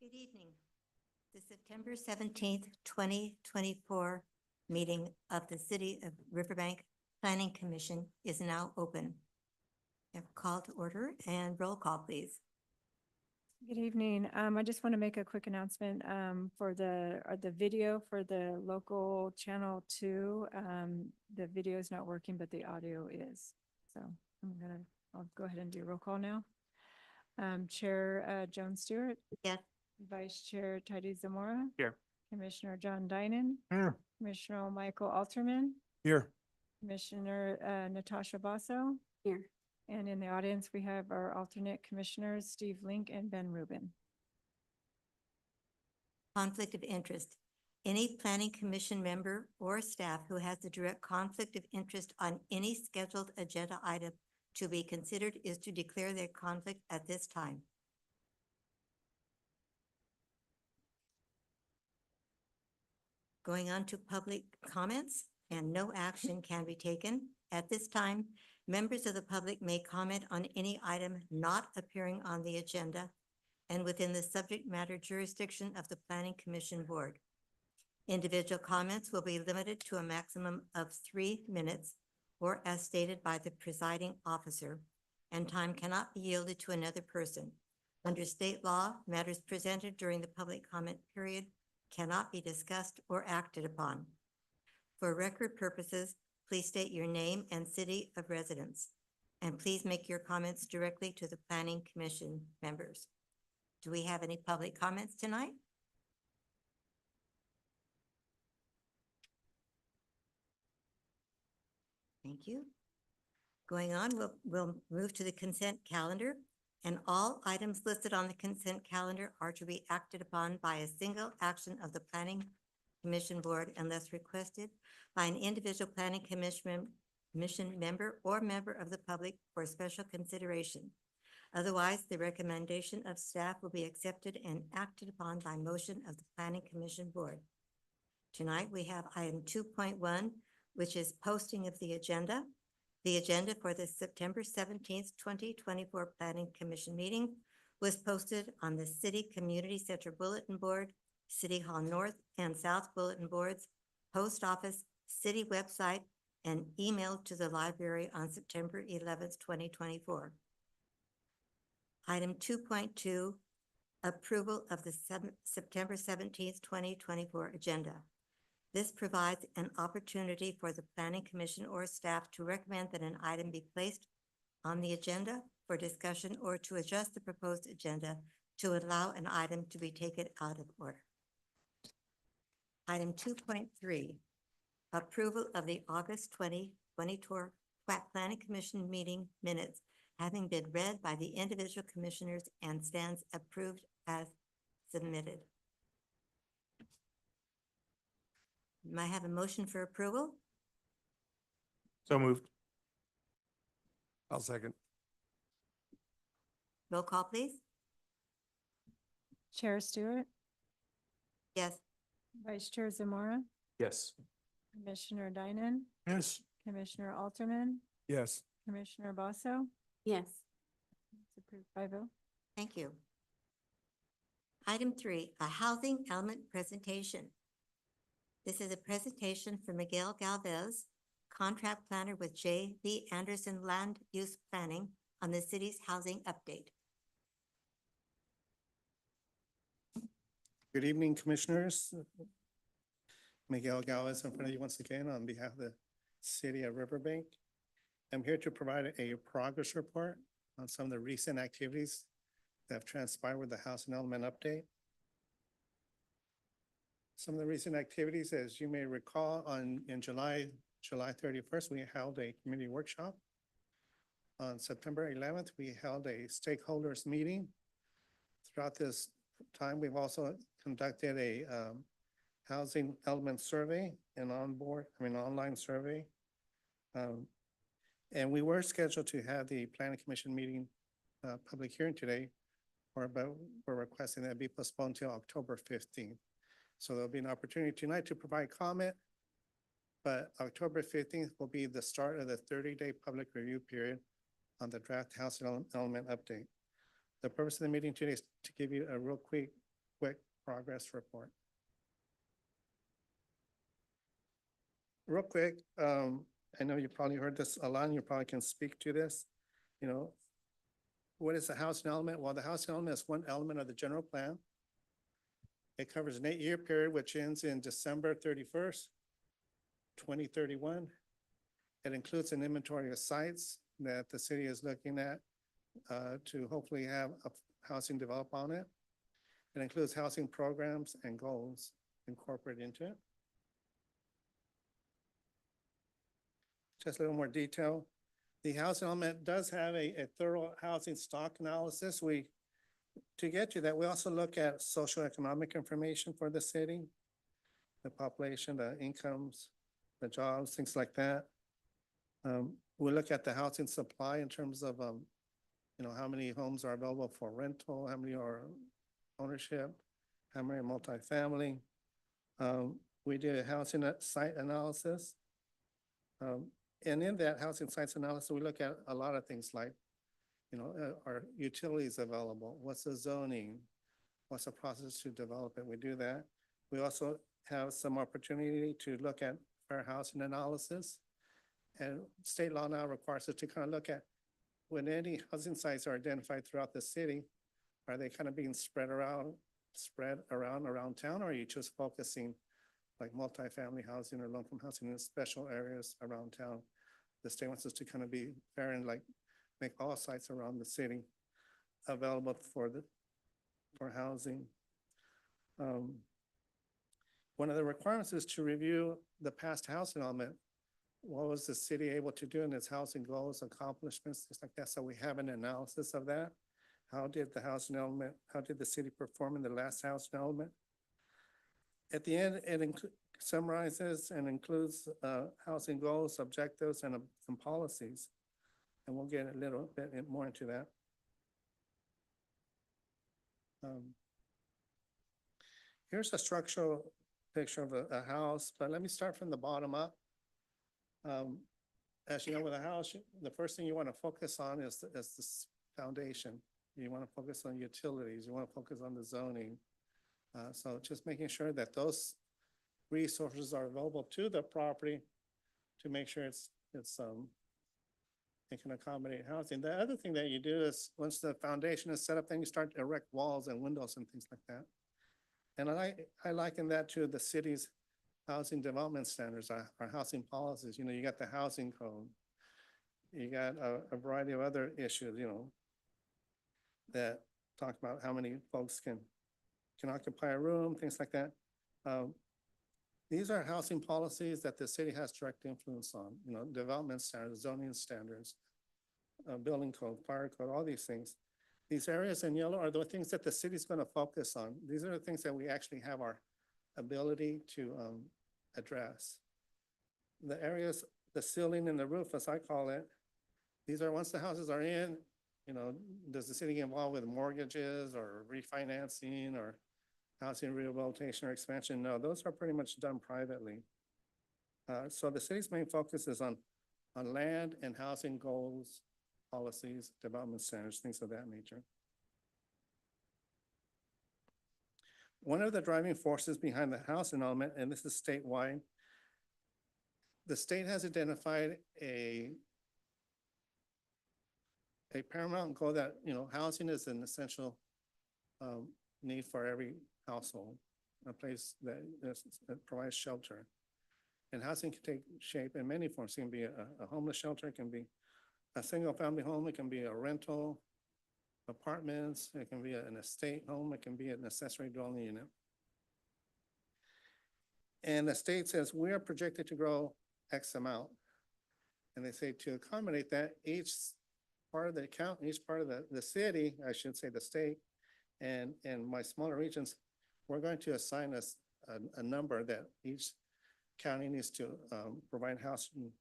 Good evening. The September 17th, 2024 meeting of the City of Riverbank Planning Commission is now open. I have a call to order and roll call, please. Good evening. I just want to make a quick announcement for the video for the local channel 2. The video is not working, but the audio is. So I'll go ahead and do roll call now. Chair Joan Stewart. Yes. Vice Chair Tidy Zamora. Here. Commissioner John Dinan. Here. Commissioner Michael Alterman. Here. Commissioner Natasha Basso. Here. And in the audience, we have our alternate commissioners, Steve Link and Ben Rubin. Conflict of interest. Any planning commission member or staff who has a direct conflict of interest on any scheduled agenda item to be considered is to declare their conflict at this time. Going on to public comments, and no action can be taken. At this time, members of the public may comment on any item not appearing on the agenda and within the subject matter jurisdiction of the Planning Commission Board. Individual comments will be limited to a maximum of 3 minutes, or as stated by the presiding officer, and time cannot be yielded to another person. Under state law, matters presented during the public comment period cannot be discussed or acted upon. For record purposes, please state your name and city of residence, and please make your comments directly to the Planning Commission members. Do we have any public comments tonight? Thank you. Going on, we'll move to the consent calendar, and all items listed on the consent calendar are to be acted upon by a single action of the Planning Commission Board unless requested by an individual Planning Commission member or member of the public for special consideration. Otherwise, the recommendation of staff will be accepted and acted upon by motion of the Planning Commission Board. Tonight, we have item 2.1, which is posting of the agenda. The agenda for the September 17th, 2024 Planning Commission meeting was posted on the City Community Center Bulletin Board, City Hall North and South Bulletin Boards, Post Office, City website, and emailed to the library on September 11th, 2024. Item 2.2, approval of the September 17th, 2024 agenda. This provides an opportunity for the Planning Commission or staff to recommend that an item be placed on the agenda for discussion or to adjust the proposed agenda to allow an item to be taken out of order. Item 2.3, approval of the August 2024 Planning Commission meeting minutes having been read by the individual commissioners and stands approved as submitted. May I have a motion for approval? So moved. I'll second. Roll call, please. Chair Stewart, Yes. Vice Chair Zamora, Yes. Commissioner Dinan, Yes. Commissioner Alterman, Yes. Commissioner Basso. Yes. It's approved by vote. Thank you. Item 3, a housing element presentation. This is a presentation from Miguel Galvez, contract planner with J.B. Anderson Land Use Planning on the city's housing update. Good evening, Commissioners. Miguel Galvez in front of you once again on behalf of the City of Riverbank. I'm here to provide a progress report on some of the recent activities that have transpired with the housing element update. Some of the recent activities, as you may recall, in July 31st, we held a community workshop. On September 11th, we held a stakeholders meeting. Throughout this time, we've also conducted a housing element survey, an online survey. And we were scheduled to have the Planning Commission meeting public hearing today, but we're requesting that be postponed till October 15th. So there'll be an opportunity tonight to provide comment, but October 15th will be the start of the 30-day public review period on the draft housing element update. The purpose of the meeting today is to give you a real quick quick progress report. Real quick, I know you probably heard this a lot, and you probably can speak to this. You know, what is the housing element? Well, the housing element is one element of the general plan. It covers an 8-year period, which ends in December 31st, 2031. It includes an inventory of sites that the city is looking at to hopefully have a housing develop on it. It includes housing programs and goals incorporated into it. Just a little more detail. The housing element does have a thorough housing stock analysis. To get to that, we also look at socioeconomic information for the city, the population, the incomes, the jobs, things like that. We look at the housing supply in terms of, how many homes are available for rental, how many are ownership, how many are multifamily. We do a housing site analysis. And in that housing sites analysis, we look at a lot of things like, are utilities available? What's the zoning? What's the process to develop it? We do that. We also have some opportunity to look at fair housing analysis. And state law now requires us to kind of look at when any housing sites are identified throughout the city, are they kind of being spread around town, or are you just focusing like multifamily housing or low-income housing in special areas around town? The state wants us to kind of be fair and like make all sites around the city available for housing. One of the requirements is to review the past housing element. What was the city able to do in its housing goals, accomplishments, things like that? So we have an analysis of that. How did the city perform in the last housing element? At the end, it summarizes and includes housing goals, objectives, and policies. And we'll get a little bit more into that. Here's a structural picture of a house, but let me start from the bottom up. As you know, with a house, the first thing you want to focus on is the foundation. You want to focus on utilities. You want to focus on the zoning. So just making sure that those resources are available to the property to make sure it can accommodate housing. The other thing that you do is once the foundation is set up, then you start to erect walls and windows and things like that. And I liken that to the city's housing development standards, our housing policies. You got the housing code. You got a variety of other issues, that talk about how many folks can occupy a room, things like that. These are housing policies that the city has direct influence on, development standards, zoning standards, building code, fire code, all these things. These areas in yellow are the things that the city's going to focus on. These are the things that we actually have our ability to address. The areas, the ceiling and the roof, as I call it, these are once the houses are in, does the city get involved with mortgages or refinancing or housing rehabilitation or expansion? No, those are pretty much done privately. So the city's main focus is on land and housing goals, policies, development standards, things of that nature. One of the driving forces behind the housing element, and this is statewide, the state has identified a paramount goal that, housing is an essential need for every household, a place that provides shelter. And housing can take shape in many forms. It can be a homeless shelter, it can be a single family home, it can be a rental, apartments, it can be an estate home, it can be an accessory dwelling unit. And the state says we are projected to grow X amount. And they say to accommodate that, each part of the account, each part of the city, I should say the state, and my smaller regions, we're going to assign us a number that each county needs to provide housing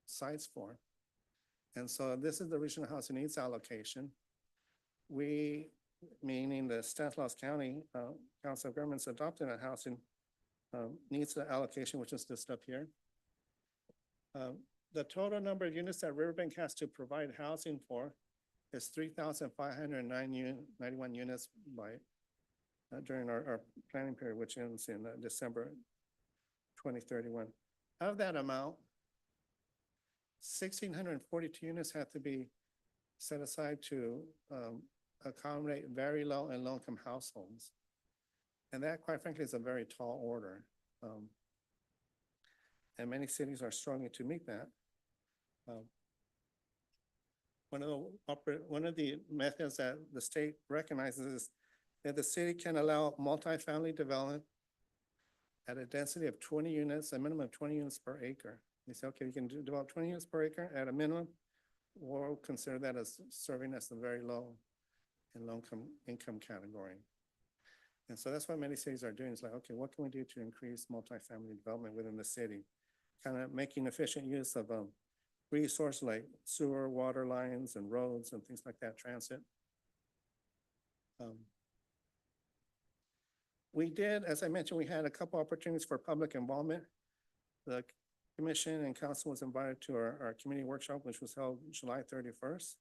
sites for. And so this is the regional housing needs allocation. We, meaning the Stanislaus County Council of Governments, adopted a housing needs allocation, which is listed up here. The total number of units that Riverbank has to provide housing for is 3,591 units by during our planning period, which ends in December 2031. Of that amount, 1,642 units have to be set aside to accommodate very low and low-income households. And that, quite frankly, is a very tall order. And many cities are struggling to meet that. One of the methods that the state recognizes is that the city can allow multifamily development at a density of 20 units, a minimum of 20 units per acre. They say, okay, you can develop 20 units per acre at a minimum. We'll consider that as serving as the very low and low income category. And so that's what many cities are doing. It's like, okay, what can we do to increase multifamily development within the city? Kind of making efficient use of resources like sewer, water lines, and roads and things like that, transit. We did, as I mentioned, we had a couple opportunities for public involvement. The commission and council was invited to our community workshop, which was held July 31st.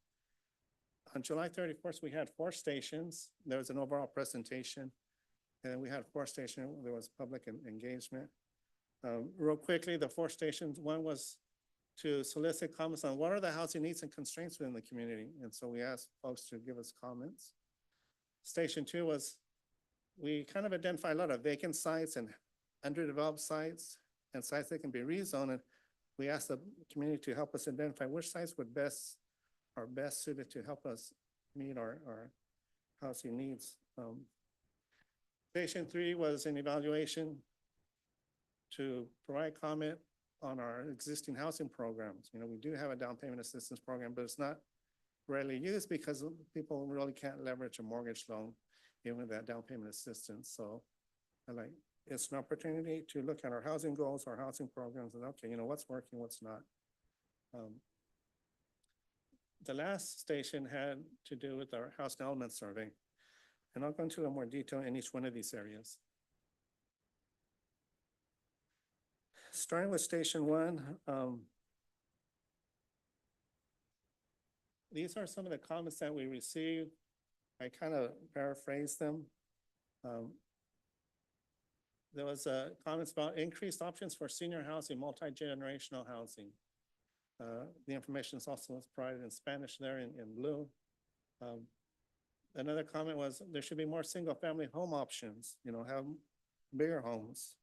On July 31st, we had 4 stations. There was an overall presentation. And we had 4 stations. There was public engagement. Real quickly, the 4 stations, one was to solicit comments on what are the housing needs and constraints within the community. And so we asked folks to give us comments. Station 2 was, we kind of identified a lot of vacant sites and underdeveloped sites and sites that can be rezoned. And we asked the community to help us identify which sites would are best suited to help us meet our housing needs. Station 3 was an evaluation to provide comment on our existing housing programs. You know, we do have a down payment assistance program, but it's not rarely used because people really can't leverage a mortgage loan even with that down payment assistance. So it's an opportunity to look at our housing goals, our housing programs, and okay, you know, what's working, what's not. The last station had to do with our housing element survey. And I'll go into a little more detail in each one of these areas. Starting with station 1, these are some of the comments that we received. I kind of paraphrased them. There was comments about increased options for senior housing, multi-generational housing. The information is also provided in Spanish there in blue. Another comment was there should be more single-family home options, you know, have bigger homes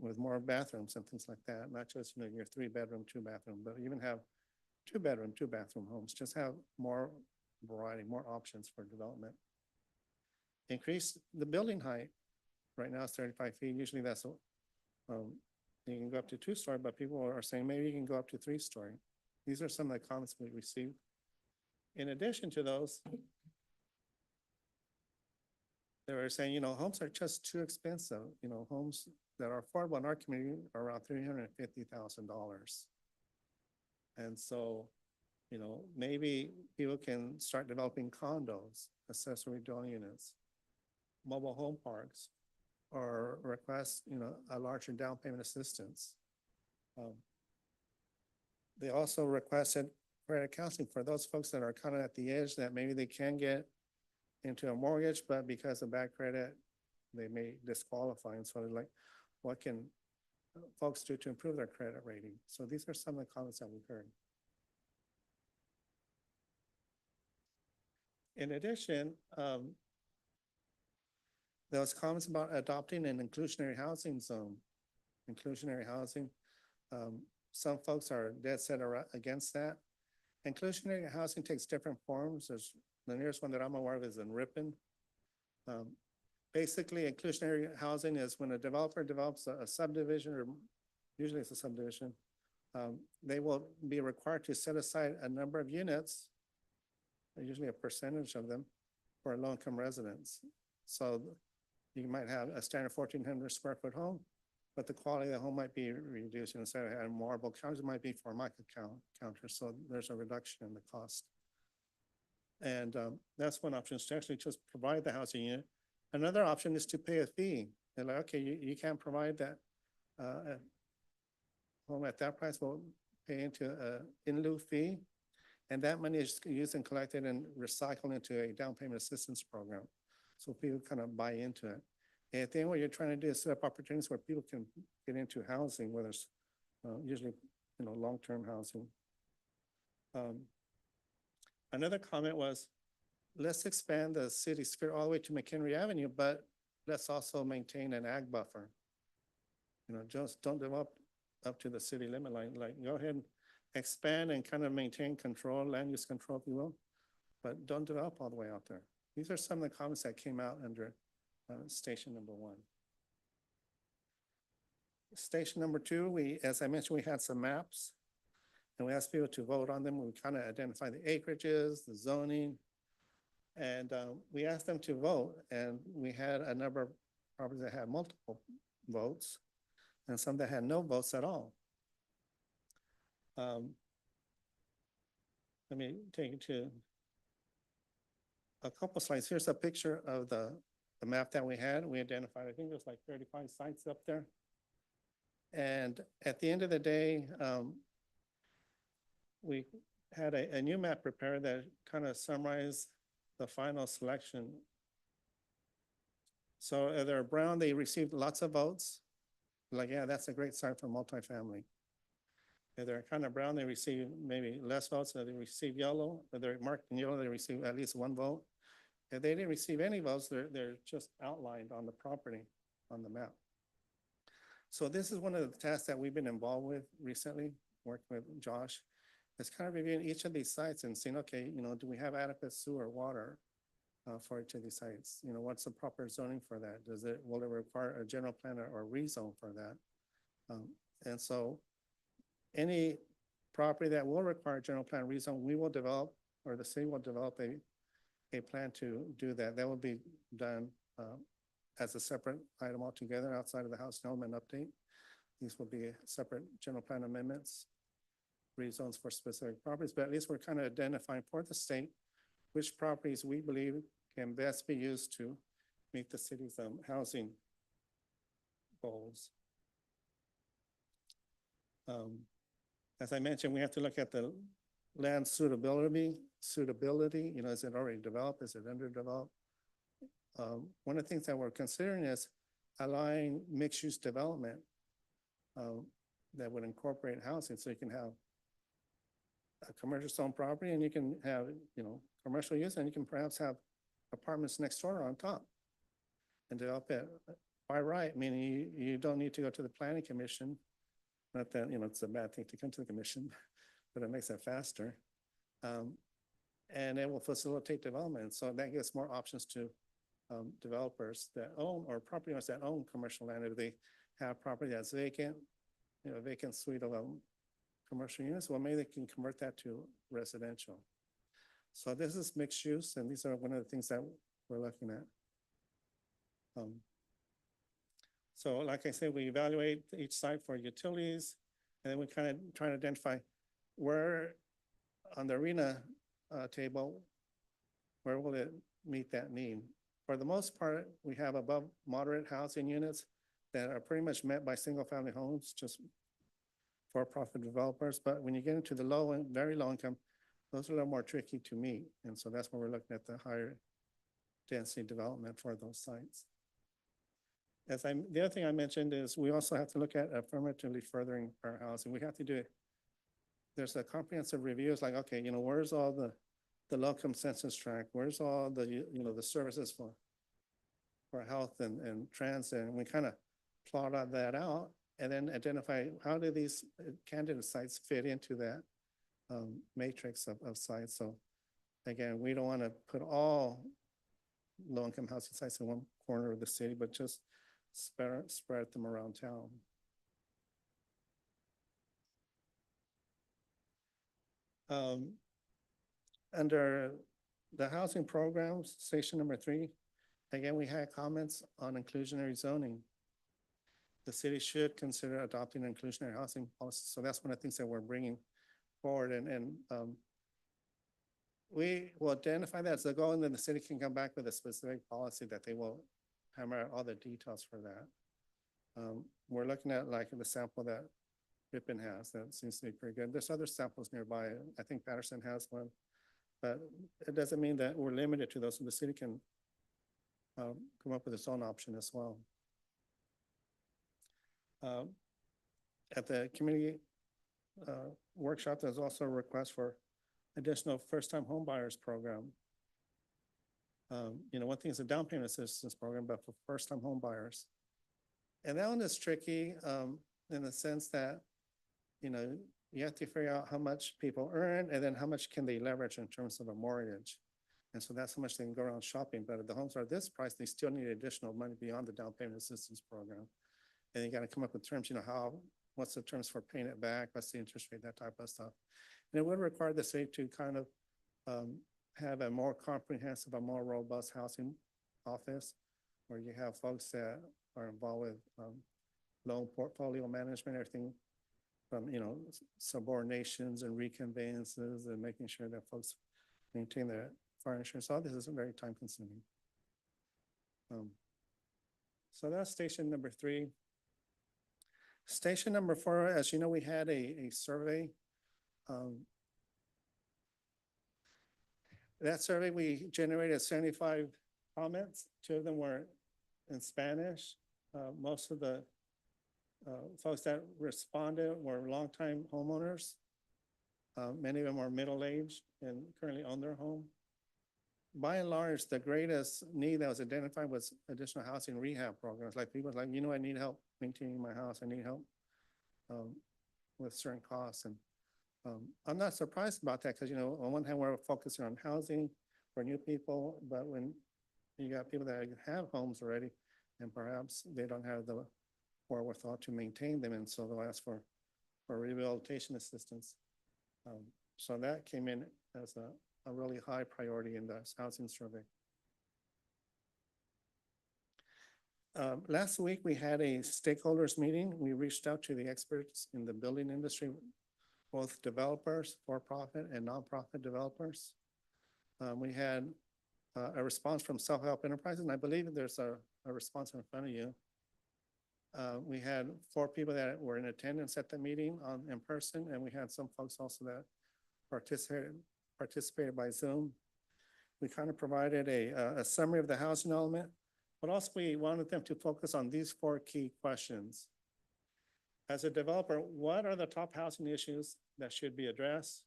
with more bathrooms and things like that, not just, you know, your 3-bedroom, 2-bathroom, but even have 2-bedroom, 2-bathroom homes. Just have more variety, more options for development. Increase the building height. Right now it's 35 feet. Usually that's, you can go up to 2-story, but people are saying maybe you can go up to 3-story. These are some of the comments we received. In addition to those, they were saying, you know, homes are just too expensive. You know, homes that are affordable in our community are around $350,000. And so, you know, maybe people can start developing condos, accessory dwelling units, mobile home parks, or request, you know, a larger down payment assistance. They also requested credit counseling for those folks that are kind of at the edge that maybe they can get into a mortgage, but because of bad credit, they may disqualify. And so like, what can folks do to improve their credit rating? So these are some of the comments that we've heard. In addition, there was comments about adopting an inclusionary housing zone. Inclusionary housing, some folks are dead set against that. Inclusionary housing takes different forms. There's the nearest one that I'm aware of is in Ripon. Basically, inclusionary housing is when a developer develops a subdivision, or usually it's a subdivision, they will be required to set aside a number of units, usually a percentage of them, for low-income residents. So you might have a standard 1,400 square foot home, but the quality of the home might be reduced. Instead of having marble counters, it might be Formica counters. So there's a reduction in the cost. And that's one option, is to actually just provide the housing unit. Another option is to pay a fee. They're like, okay, you can't provide that home at that price, we'll pay into an in lieu fee. And that money is used and collected and recycled into a down payment assistance program. so people kind of buy into it. And I think what you're trying to do is set up opportunities where people can get into housing, whether it's usually, long-term housing. Another comment was, let's expand the city sphere all the way to McHenry Avenue, but let's also maintain an ag buffer. Just don't develop up to the city limit line, like go ahead and expand and kind of maintain control, land use control, if you will, but don't develop all the way out there. These are some of the comments that came out under station number 1. Station number 2, as I mentioned, we had some maps and we asked people to vote on them. We kind of identified the acreages, the zoning, and we asked them to vote, and we had a number of properties that had multiple votes and some that had no votes at all. Let me take you to a couple slides. Here's a picture of the map that we had. We identified, I think there's like 35 sites up there. And at the end of the day, we had a new map prepared that kind of summarized the final selection. So they're brown, they received lots of votes. Like, yeah, that's a great site for multifamily. If they're kind of brown, they receive maybe less votes. If they receive yellow, if they're marked in yellow, they receive at least 1 vote. If they didn't receive any votes, they're just outlined on the property on the map. So this is one of the tasks that we've been involved with recently, working with Josh. It's kind of reviewing each of these sites and saying, okay, do we have adequate sewer, water for each of these sites? What's the proper zoning for that? Will it require a general plan or rezone for that? And so any property that will require general plan rezone, we will develop, or the city will develop a plan to do that. That will be done as a separate item altogether outside of the house element update. These will be separate general plan amendments, rezones for specific properties, but at least we're kind of identifying for the state which properties we believe can best be used to meet the city's housing goals. As I mentioned, we have to look at the land suitability, is it already developed? Is it underdeveloped? One of the things that we're considering is allowing mixed-use development that would incorporate housing, so you can have a commercial zone property and you can have, commercial use, and you can perhaps have apartments next door on top and develop it by right, meaning you don't need to go to the planning commission. Not that, it's a bad thing to come to the commission, but it makes it faster. And it will facilitate development. So that gives more options to developers that own, or property owners that own commercial land. If they have property that's vacant, a vacant suite of commercial units, well, maybe they can convert that to residential. So this is mixed use, and these are one of the things that we're looking at. So like I said, we evaluate each site for utilities, and then we kind of try to identify where on the arena table, where will it meet that need? For the most part, we have above moderate housing units that are pretty much met by single family homes, just for-profit developers. But when you get into the low and very low income, those are a little more tricky to meet. And so that's where we're looking at the higher density development for those sites. The other thing I mentioned is we also have to look at affirmatively furthering our housing. We have to do it. There's a comprehensive review. It's like, okay, where's all the low income census tract? Where's all the, the services for health and transit? And we kind of plot that out and then identify how do these candidate sites fit into that matrix of sites. So again, we don't want to put all low income housing sites in one corner of the city, but just spread them around town. Under the housing programs, station number 3, again, we had comments on inclusionary zoning. The city should consider adopting an inclusionary housing policy. So that's one of the things that we're bringing forward, and we will identify that as a goal, and then the city can come back with a specific policy that they will hammer out all the details for that. We're looking at like the sample that Ripon has, that seems to be pretty good. There's other samples nearby. I think Patterson has one, but it doesn't mean that we're limited to those. So the city can come up with its own option as well. At the community workshop, there's also a request for additional first-time home buyers program. One thing is a down payment assistance program, but for first-time home buyers. And that one is tricky in the sense that, you have to figure out how much people earn and then how much can they leverage in terms of a mortgage. And so that's how much they can go around shopping. But if the homes are this price, they still need additional money beyond the down payment assistance program. And you got to come up with terms, what's the terms for paying it back? What's the interest rate, that type of stuff. And it would require the city to kind of have a more comprehensive, a more robust housing office where you have folks that are involved with loan portfolio management, everything from, subordinations and reconveyances and making sure that folks maintain their fire insurance. All this isn't very time consuming. So that's station number 3. Station number 4, as you know, we had a survey. That survey, we generated 75 comments. 2 of them were in Spanish. Most of the folks that responded were longtime homeowners. Many of them are middle-aged and currently own their home. By and large, the greatest need that was identified was additional housing rehab programs. Like people like, I need help maintaining my house. I need help with certain costs. And I'm not surprised about that because, on one hand, we're focusing on housing for new people, but when you got people that have homes already and perhaps they don't have the wherewithal to maintain them, and so they'll ask for rehabilitation assistance. So that came in as a really high priority in the housing survey. Last week, we had a stakeholders meeting. We reached out to the experts in the building industry, both developers, for-profit and nonprofit developers. We had a response from Self-Help Enterprises, and I believe there's a response in front of you. We had 4 people that were in attendance at the meeting in person, and we had some folks also that participated by Zoom. We kind of provided a summary of the housing element, but also we wanted them to focus on these 4 key questions. As a developer, what are the top housing issues that should be addressed?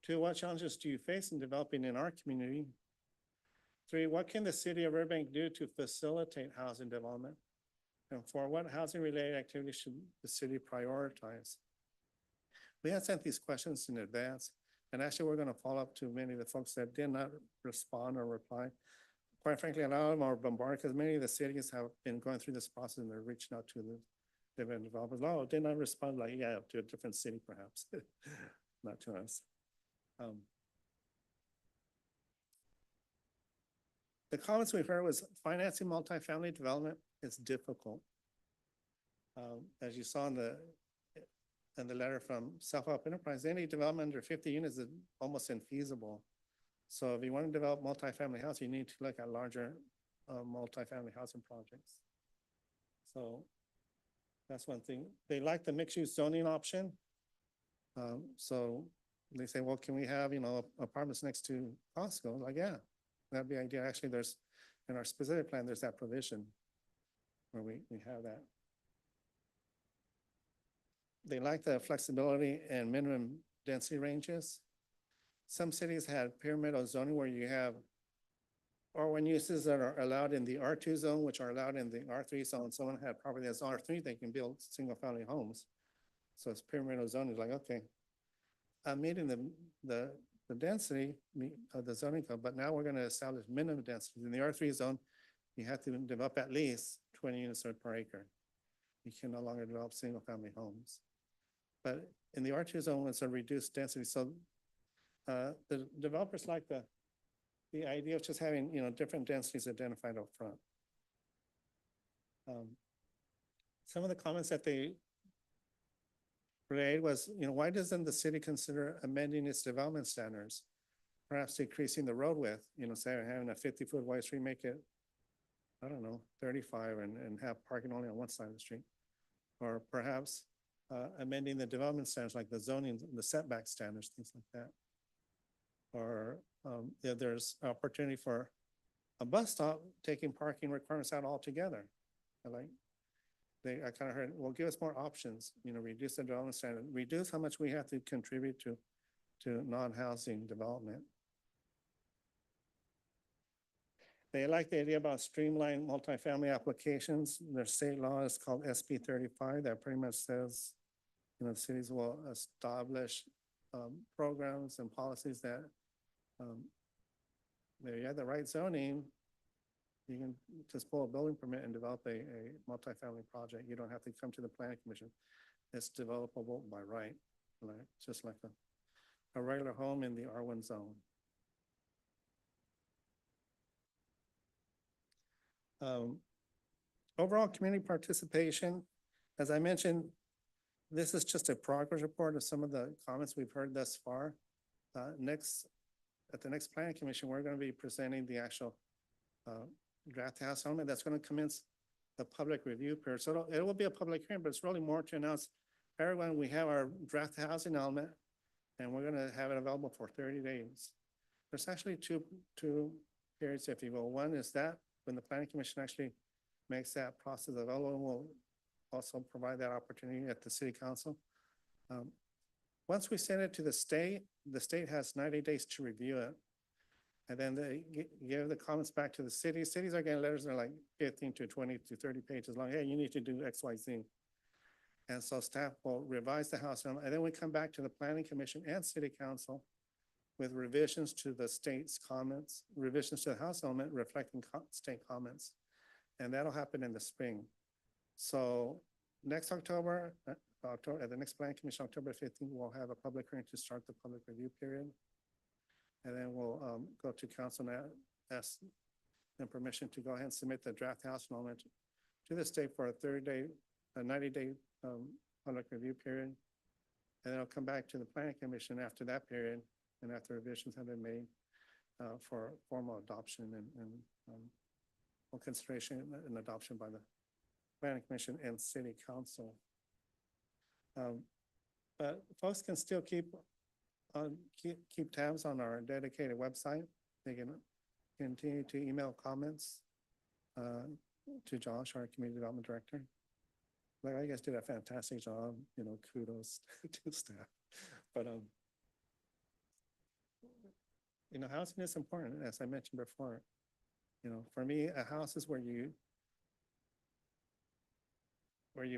2, what challenges do you face in developing in our community? 3, what can the city of Burbank do to facilitate housing development? And 4, what housing-related activities should the city prioritize? We had sent these questions in advance, and actually we're going to follow up to many of the folks that did not respond or reply. Quite frankly, a lot of them are bombarded because many of the cities have been going through this process and they're reaching out to the different developers. Oh, did not respond, like, yeah, to a different city perhaps, not to us. The comments we heard was financing multifamily development is difficult. As you saw in the letter from Self-Help Enterprise, any development under 50 units is almost infeasible. So if you want to develop multifamily housing, you need to look at larger multifamily housing projects. So that's one thing. They like the mixed-use zoning option. So they say, well, can we have, apartments next to Costco? Like, yeah, that'd be ideal. Actually, there's, in our specific plan, there's that provision where we have that. They like the flexibility and minimum density ranges. Some cities had pyramidal zoning where you have R1 uses that are allowed in the R2 zone, which are allowed in the R3 zone. Someone had property that's R3, they can build single family homes. So it's pyramidal zoning, like, okay, I'm meeting the density of the zoning code, but now we're going to establish minimum density. In the R3 zone, you have to develop at least 20 units per acre. You can no longer develop single family homes. But in the R2 zone, it's a reduced density. So the developers like the idea of just having, different densities identified up front. Some of the comments that they relayed was, why doesn't the city consider amending its development standards? Perhaps decreasing the road width, say having a 50-foot wide street, make it, I don't know, 35 and have parking only on one side of the street. Or perhaps amending the development standards like the zoning, the setback standards, things like that. Or there's opportunity for a bus stop taking parking requirements out altogether. I kind of heard, well, give us more options, reduce the development standard, reduce how much we have to contribute to non-housing development. They like the idea about streamlined multifamily applications. Their state law is called SB 35 that pretty much says, cities will establish programs and policies that if you have the right zoning, you can just pull a building permit and develop a multifamily project. You don't have to come to the planning commission. It's developable by right, just like a regular home in the R1 zone. Overall community participation, as I mentioned, this is just a progress report of some of the comments we've heard thus far. At the next planning commission, we're going to be presenting the actual draft house element that's going to commence the public review period. So it will be a public hearing, but it's really more to announce everyone, we have our draft housing element and we're going to have it available for 30 days. There's actually two periods, if you will. One is that when the planning commission actually makes that process available, and we'll also provide that opportunity at the city council. Once we send it to the state has 90 days to review it. And then they give the comments back to the city. Cities are getting letters that are like 15 to 20 to 30 pages long. Hey, you need to do X, Y, Z. And so staff will revise the house element. And then we come back to the planning commission and city council with revisions to the state's comments, revisions to the house element reflecting state comments. And that'll happen in the spring. So next October, at the next planning commission, October 15th, we'll have a public hearing to start the public review period. And then we'll go to council and ask them permission to go ahead and submit the draft house element to the state for a 90-day public review period. And then it'll come back to the planning commission after that period and after revisions have been made for formal adoption and consideration and adoption by the planning commission and city council. But folks can still keep tabs on our dedicated website. They can continue to email comments to Josh, our community development director. Like, I guys did a fantastic job, kudos to staff. But housing is important, as I mentioned before. For me, a house is where you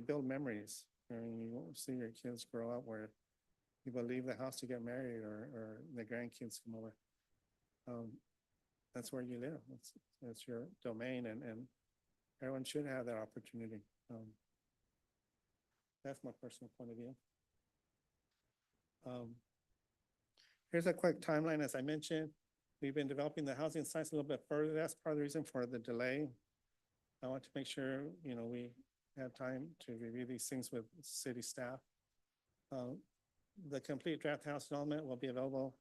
build memories, and you won't see your kids grow up where people leave the house to get married or the grandkids come over. That's where you live. That's your domain, and everyone should have that opportunity. That's my personal point of view. Here's a quick timeline. As I mentioned, we've been developing the housing sites a little bit further. That's part of the reason for the delay. I want to make sure, we have time to review these things with city staff. The complete draft house element will be available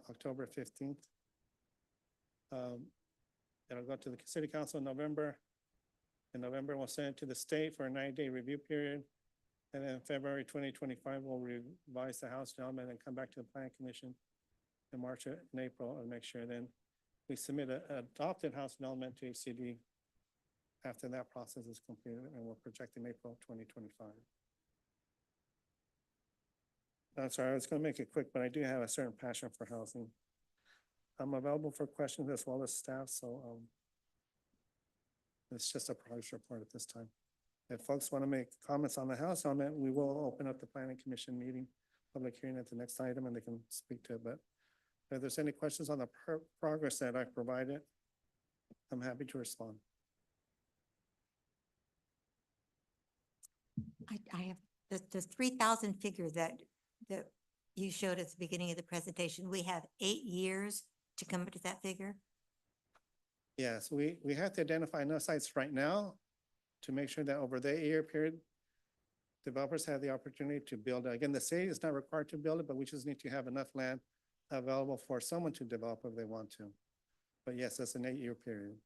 October 15th. It'll go to the city council in November. In November, we'll send it to the state for a 90-day review period. And then February 2025, we'll revise the house element and come back to the planning commission in March and April and make sure then we submit an adopted house element to HCD after that process is completed, and we're projecting April 2025. I'm sorry, I was going to make it quick, but I do have a certain passion for housing. I'm available for questions as well as staff, so it's just a progress report at this time. If folks want to make comments on the house element, we will open up the planning commission meeting, public hearing at the next item, and they can speak to it. But if there's any questions on the progress that I provided, I'm happy to respond. I have the 3,000 figure that you showed at the beginning of the presentation. We have 8 years to come up to that figure. Yes, we have to identify enough sites right now to make sure that over the 8-year period, developers have the opportunity to build. Again, the city is not required to build it, but we just need to have enough land available for someone to develop if they want to. But yes, that's an 8-year period.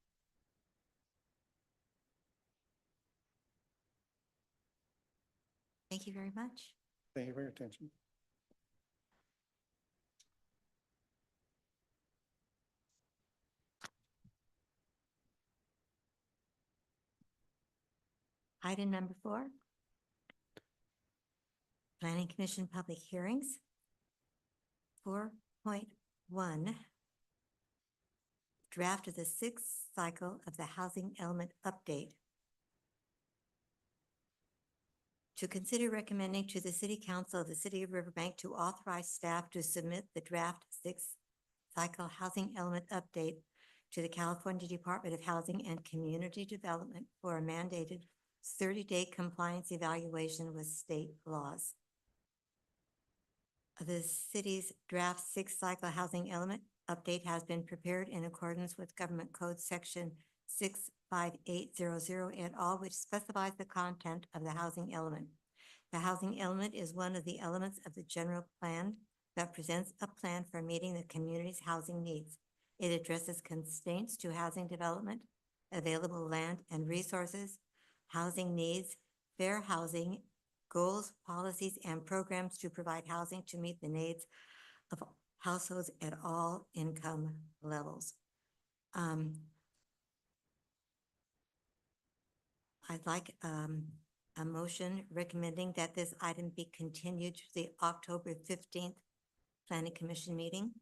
Thank you very much. Thank you for your attention. Item number 4. Planning Commission public hearings. 4.1. Draft of the 6th cycle of the housing element update. To consider recommending to the City Council of the City of Riverbank to authorize staff to submit the draft 6th cycle housing element update to the California Department of Housing and Community Development for a mandated 30-day compliance evaluation with state laws. The city's draft 6th cycle housing element update has been prepared in accordance with Government Code Section 65800 et al., which specifies the content of the housing element. The housing element is one of the elements of the general plan that presents a plan for meeting the community's housing needs. It addresses constraints to housing development, available land and resources, housing needs, fair housing, goals, policies, and programs to provide housing to meet the needs of households at all income levels. I'd like a motion recommending that this item be continued to the October 15th Planning Commission meeting.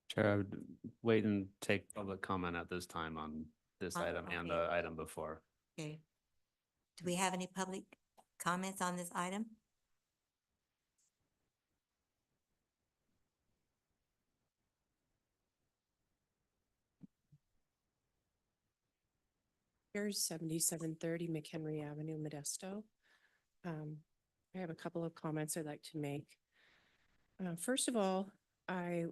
Chair, I would wait and take public comment at this time on this item and the item before. Okay. Do we have any public comments on this item? Here's 7730 McHenry Avenue, Modesto. I have a couple of comments I'd like to make. First of all, I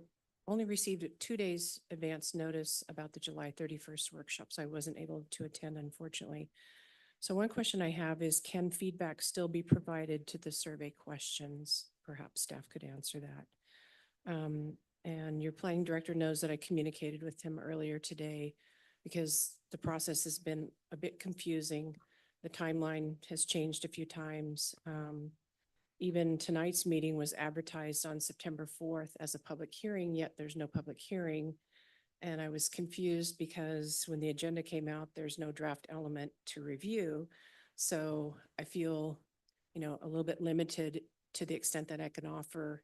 only received 2 days advance notice about the July 31st workshop, so I wasn't able to attend, unfortunately. So one question I have is, can feedback still be provided to the survey questions? Perhaps staff could answer that. And your planning director knows that I communicated with him earlier today because the process has been a bit confusing. The timeline has changed a few times. Even tonight's meeting was advertised on September 4th as a public hearing, yet there's no public hearing. And I was confused because when the agenda came out, there's no draft element to review. So I feel, a little bit limited to the extent that I can offer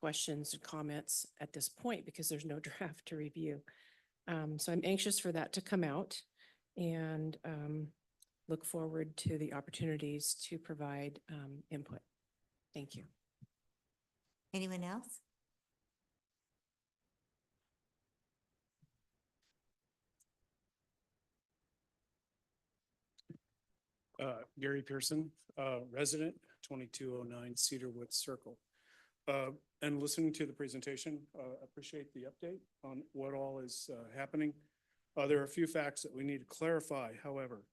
questions and comments at this point because there's no draft to review. So I'm anxious for that to come out and look forward to the opportunities to provide input. Thank you. Anyone else? Gary Pearson, resident, 2209 Cedarwood Circle. And listening to the presentation, appreciate the update on what all is happening. There are a few facts that we need to clarify, however.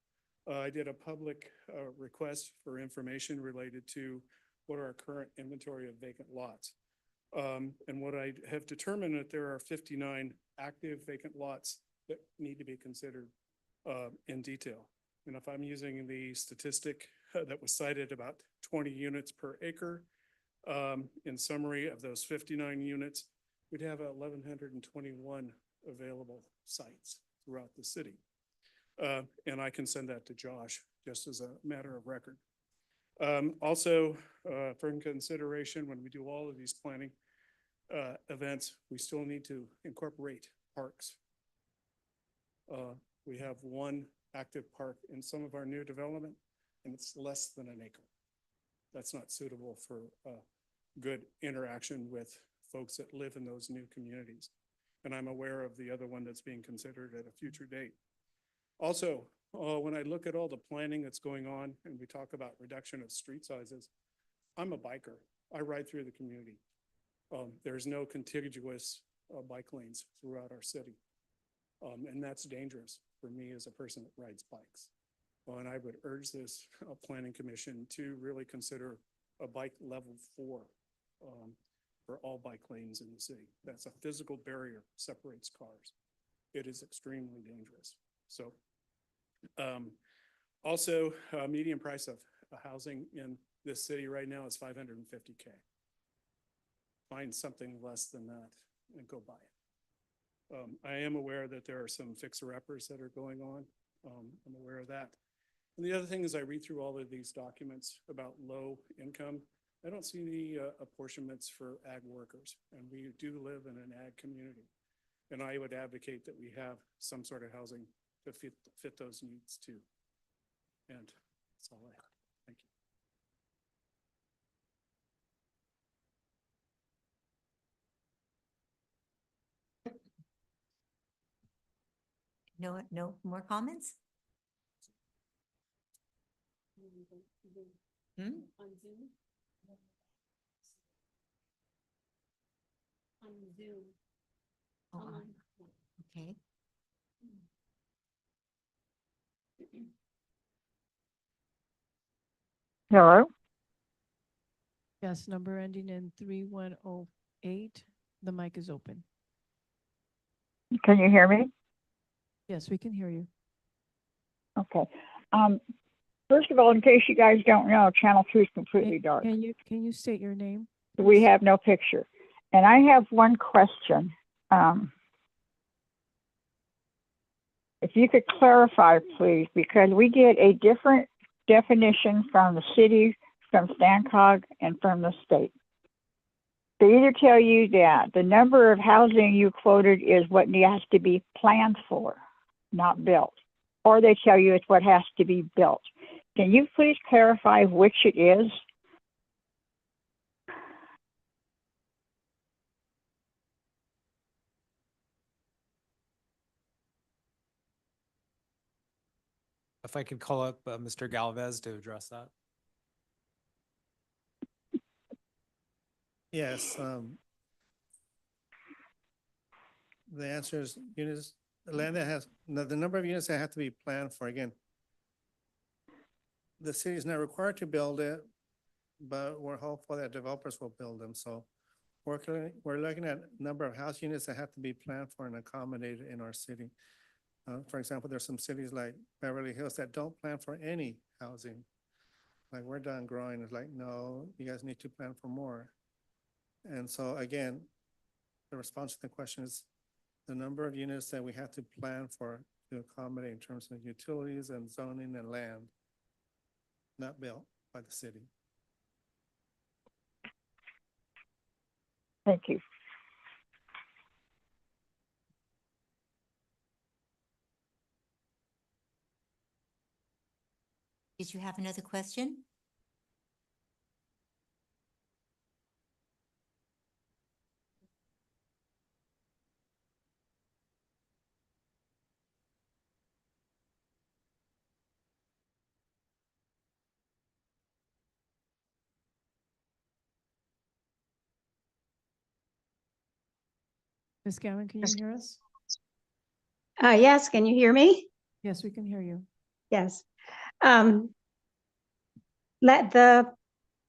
I did a public request for information related to what are our current inventory of vacant lots. And what I have determined that there are 59 active vacant lots that need to be considered in detail. And if I'm using the statistic that was cited, about 20 units per acre, in summary of those 59 units, we'd have 1,121 available sites throughout the city. And I can send that to Josh just as a matter of record. Also, for consideration, when we do all of these planning events, we still need to incorporate parks. We have one active park in some of our new development, and it's less than an acre. That's not suitable for good interaction with folks that live in those new communities. And I'm aware of the other one that's being considered at a future date. Also, when I look at all the planning that's going on and we talk about reduction of street sizes, I'm a biker. I ride through the community. There's no contiguous bike lanes throughout our city. And that's dangerous for me as a person that rides bikes. And I would urge this planning commission to really consider a bike level 4 for all bike lanes in the city. That's a physical barrier, separates cars. It is extremely dangerous. So also median price of housing in this city right now is $550K. Find something less than that and go buy it. I am aware that there are some fixer-uppers that are going on. I'm aware of that. And the other thing is I read through all of these documents about low income. I don't see any apportionments for ag workers, and we do live in an ag community. And I would advocate that we have some sort of housing to fit those needs too. And that's all I have. Thank you. No more comments? Hmm? On Zoom? On Zoom. Oh, Online. okay. Hello? Yes, number ending in 3108. The mic is open. Can you hear me? Yes, we can hear you. Okay. First of all, in case you guys don't know, Channel 2 is completely dark. Can you state your name? We have no picture. And I have one question. If you could clarify, please, because we get a different definition from the city, from StanCog, and from the state. They either tell you that the number of housing you quoted is what has to be planned for, not built, or they tell you it's what has to be built. Can you please clarify which it is? If I could call up Mr. Galvez to address that. Yes, the answer is units, the land that has, the number of units that have to be planned for, again. The city is not required to build it, but we're hopeful that developers will build them, so we're looking at number of house units that have to be planned for and accommodated in our city. For example, there's some cities like Beverly Hills that don't plan for any housing. Like, we're done growing, it's like, no, you guys need to plan for more. And so again, the response to the question is the number of units that we have to plan for to accommodate in terms of utilities and zoning and land, not built by the city. Thank you. Did you have another question? Ms. Gowan, can you hear us? Yes, can you hear me? Yes, we can hear you. Yes. The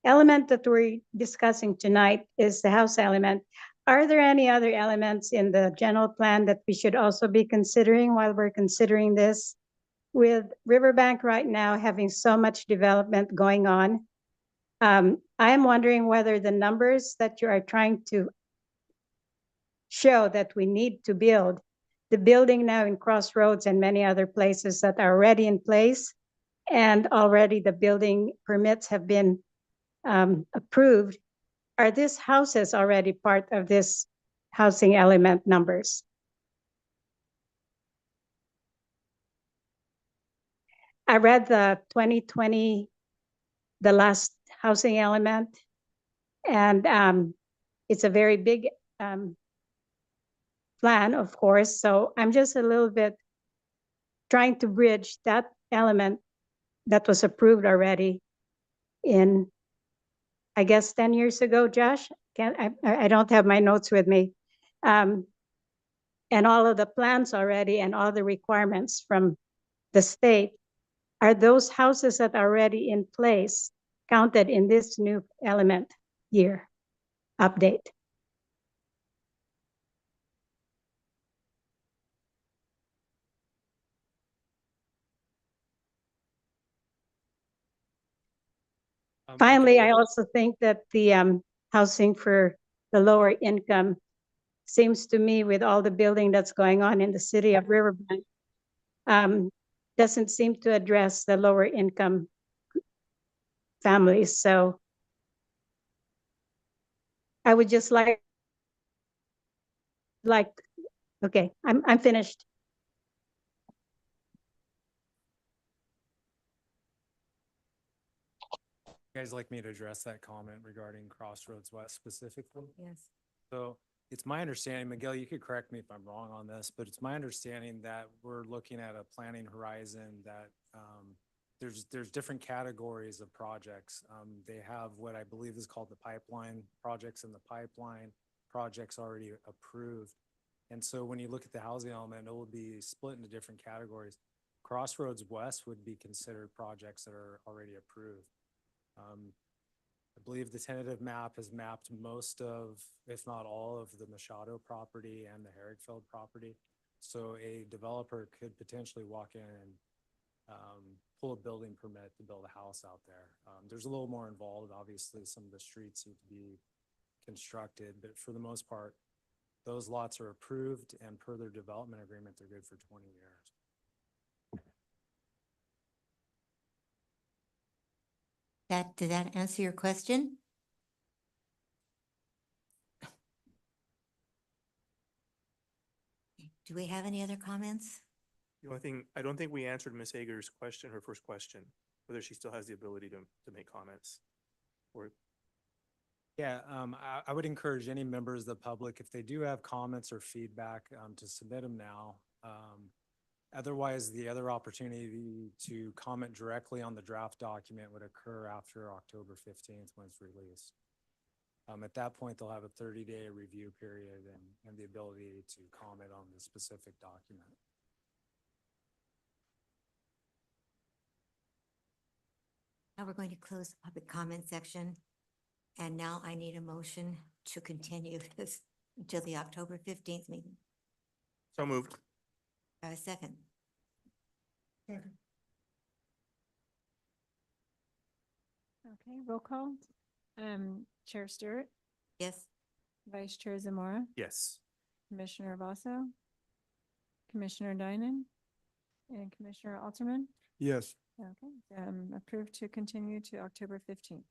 element that we're discussing tonight is the house element. Are there any other elements in the general plan that we should also be considering while we're considering this? With Riverbank right now having so much development going on, I am wondering whether the numbers that you are trying to show that we need to build, the building now in Crossroads and many other places that are already in place, and already the building permits have been approved, are these houses already part of this housing element numbers? I read the 2020, the last housing element, and it's a very big plan, of course. So I'm just a little bit trying to bridge that element that was approved already in, I guess, 10 years ago, Josh. I don't have my notes with me. And all of the plans already and all the requirements from the state, are those houses that are already in place counted in this new element year update? Finally, I also think that the housing for the lower income seems to me, with all the building that's going on in the city of Riverbank, doesn't seem to address the lower income families. So I would just like, okay, I'm finished. You guys like me to address that comment regarding Crossroads West specifically? Yes. So it's my understanding, Miguel, you could correct me if I'm wrong on this, but it's my understanding that we're looking at a planning horizon that there's different categories of projects. They have what I believe is called the pipeline projects in the pipeline, projects already approved. And so when you look at the housing element, it will be split into different categories. Crossroads West would be considered projects that are already approved. I believe the tentative map has mapped most of, if not all of the Machado property and the Herrickfeld property. So a developer could potentially walk in and pull a building permit to build a house out there. There's a little more involved. Obviously, some of the streets need to be constructed, but for the most part, those lots are approved, and per their development agreement, they're good for 20 years. Did that answer your question? Do we have any other comments? The only thing, I don't think we answered Ms. Hager's question, her first question, whether she still has the ability to make comments. Or Yeah, I would encourage any members of the public, if they do have comments or feedback, to submit them now. Otherwise, the other opportunity to comment directly on the draft document would occur after October 15th when it's released. At that point, they'll have a 30-day review period and the ability to comment on the specific document. Now we're going to close the public comment section. And now I need a motion to continue this until the October 15th meeting. so moved. A second. Okay, roll call. Chair Stewart, Yes. Vice Chair Zamora, Yes. Commissioner Vasso, Commissioner Dynan, and Commissioner Alterman. Yes. Okay, approved to continue to October 15th.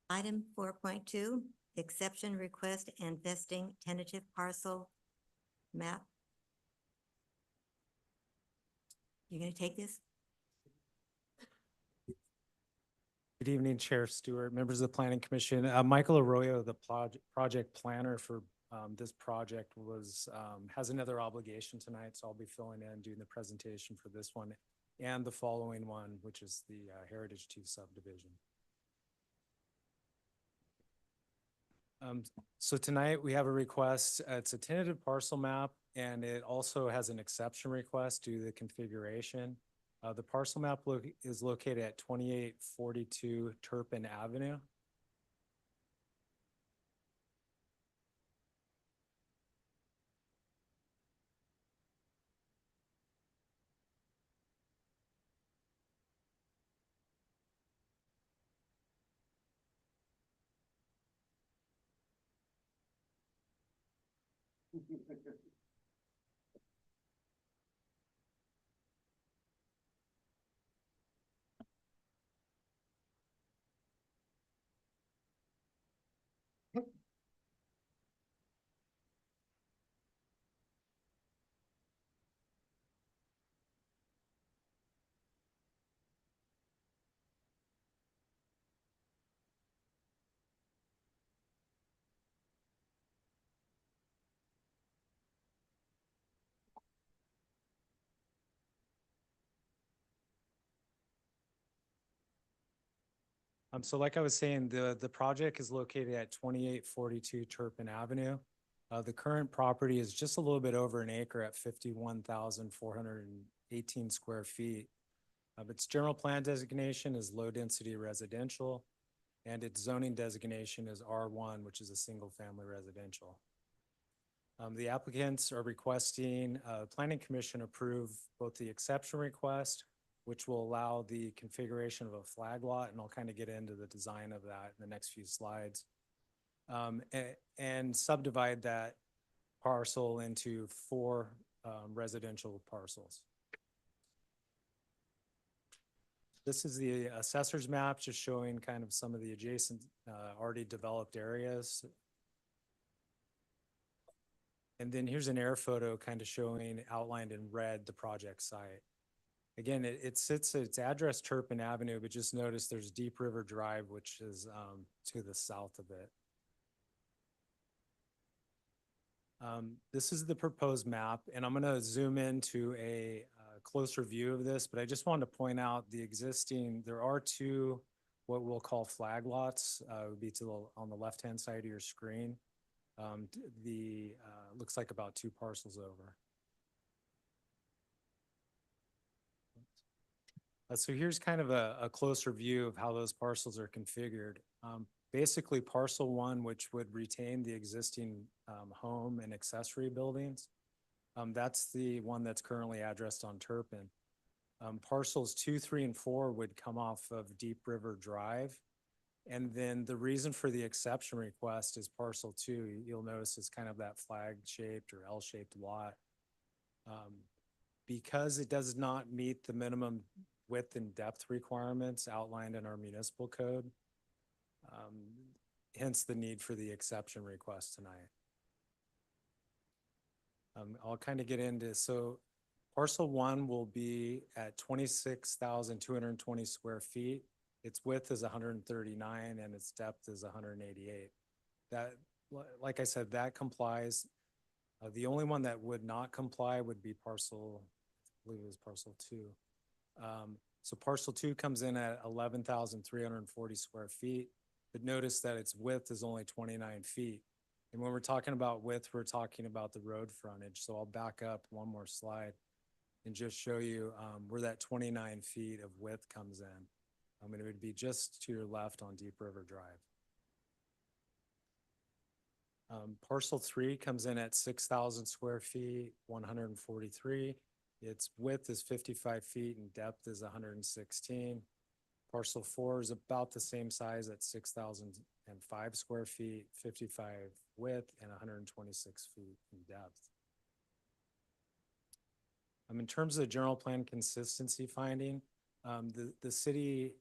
Item 4.2, exception request and vesting tentative parcel map. You're going to take this? Good evening, Chair Stewart, members of the Planning Commission. Michael Arroyo, the project planner for this project, has another obligation tonight, so I'll be filling in, doing the presentation for this one and the following one, which is the Heritage 2 subdivision. So tonight we have a request. It's a tentative parcel map, and it also has an exception request due to the configuration. The parcel map is located at 2842 Turpin Avenue. So like I was saying, the project is located at 2842 Turpin Avenue. The current property is just a little bit over an acre at 51,418 square feet. Its general plan designation is low density residential, and its zoning designation is R1, which is a single family residential. The applicants are requesting Planning Commission approve both the exception request, which will allow the configuration of a flag lot, and I'll kind of get into the design of that in the next few slides, and subdivide that parcel into 4 residential parcels. This is the assessor's map, just showing kind of some of the adjacent, already developed areas. And then here's an air photo kind of showing outlined in red the project site. Again, it's address Turpin Avenue, but just notice there's Deep River Drive, which is to the south of it. This is the proposed map, and I'm gonna zoom into a closer view of this, but I just wanted to point out the existing, there are two, what we'll call flag lots, would be on the left-hand side of your screen. Looks like about 2 parcels over. So here's kind of a closer view of how those parcels are configured. Basically parcel 1, which would retain the existing home and accessory buildings. That's the one that's currently addressed on Turpin. Parcels 2, 3, and 4 would come off of Deep River Drive. And then the reason for the exception request is parcel 2. You'll notice it's kind of that flag-shaped or L-shaped lot. Because it does not meet the minimum width and depth requirements outlined in our municipal code. Hence the need for the exception request tonight. I'll kind of get into, so parcel 1 will be at 26,220 square feet. Its width is 139 and its depth is 188. That, like I said, that complies. The only one that would not comply would be parcel, I believe it was parcel 2. So parcel 2 comes in at 11,340 square feet, but notice that its width is only 29 feet. And when we're talking about width, we're talking about the road frontage. So I'll back up one more slide and just show you where that 29 feet of width comes in. And it would be just to your left on Deep River Drive. Parcel 3 comes in at 6,000 square feet, 143. Its width is 55 feet and depth is 116. Parcel 4 is about the same size at 6,005 square feet, 55 width, and 126 feet in depth. In terms of the general plan consistency finding, the city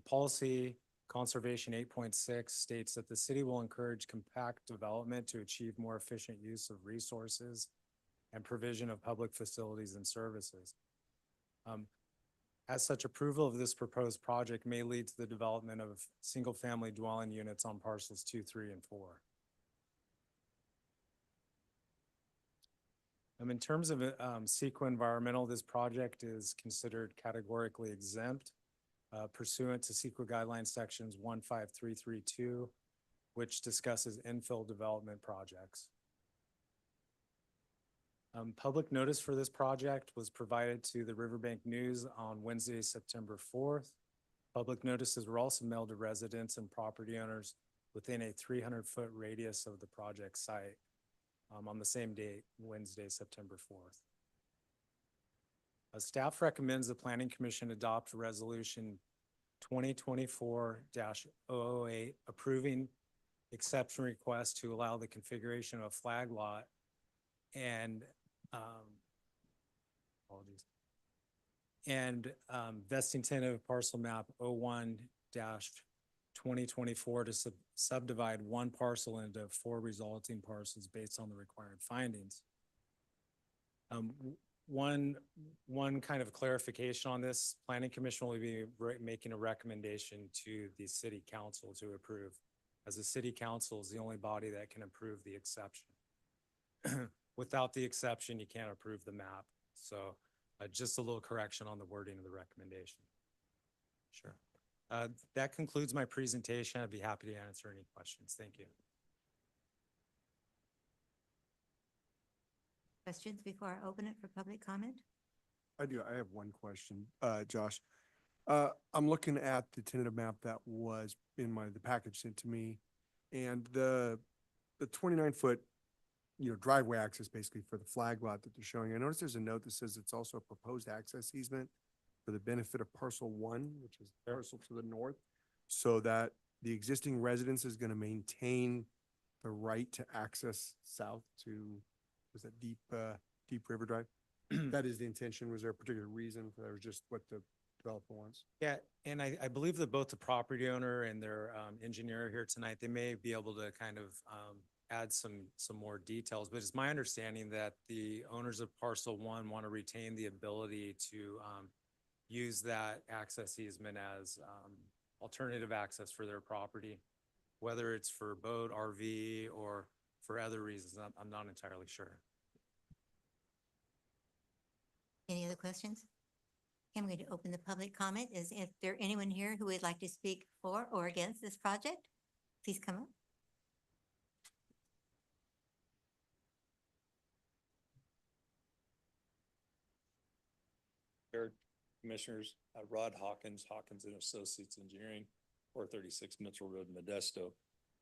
policy conservation 8.6 states that the city will encourage compact development to achieve more efficient use of resources and provision of public facilities and services. As such, approval of this proposed project may lead to the development of single-family dwelling units on parcels 2, 3, and 4. In terms of CEQA environmental, this project is considered categorically exempt pursuant to CEQA guidelines sections 15332, which discusses infill development projects. Public notice for this project was provided to the Riverbank News on Wednesday, September 4th. Public notices were also mailed to residents and property owners within a 300-foot radius of the project site on the same date, Wednesday, September 4th. Staff recommends the Planning Commission adopt Resolution 2024-008 approving exception request to allow the configuration of a flag lot and vesting tentative parcel map 01-2024 to subdivide one parcel into 4 resulting parcels based on the required findings. One kind of clarification on this, Planning Commission will be making a recommendation to the City Council to approve, as the City Council is the only body that can approve the exception. Without the exception, you can't approve the map. So just a little correction on the wording of the recommendation. Sure. That concludes my presentation. I'd be happy to answer any questions. Thank you. Questions before I open it for public comment? I do. I have one question, Josh. I'm looking at the tentative map that was in the package sent to me, and the 29-foot, driveway access basically for the flag lot that they're showing. I noticed there's a note that says it's also a proposed access easement for the benefit of parcel 1, which is the parcel to the north, so that the existing residence is going to maintain the right to access south to, was that Deep River Drive? That is the intention. Was there a particular reason for that, or just what the developer wants. Yeah, and I believe that both the property owner and their engineer here tonight, they may be able to kind of add some more details, but it's my understanding that the owners of parcel one want to retain the ability to use that access easement as alternative access for their property, whether it's for boat, RV, or for other reasons. I'm not entirely sure. Any other questions? Okay, I'm going to open the public comment. Is if there anyone here who would like to speak for or against this project, please come up. Commissioners, Rod Hawkins, Hawkins and Associates Engineering, 436 Mitchell Road, Modesto.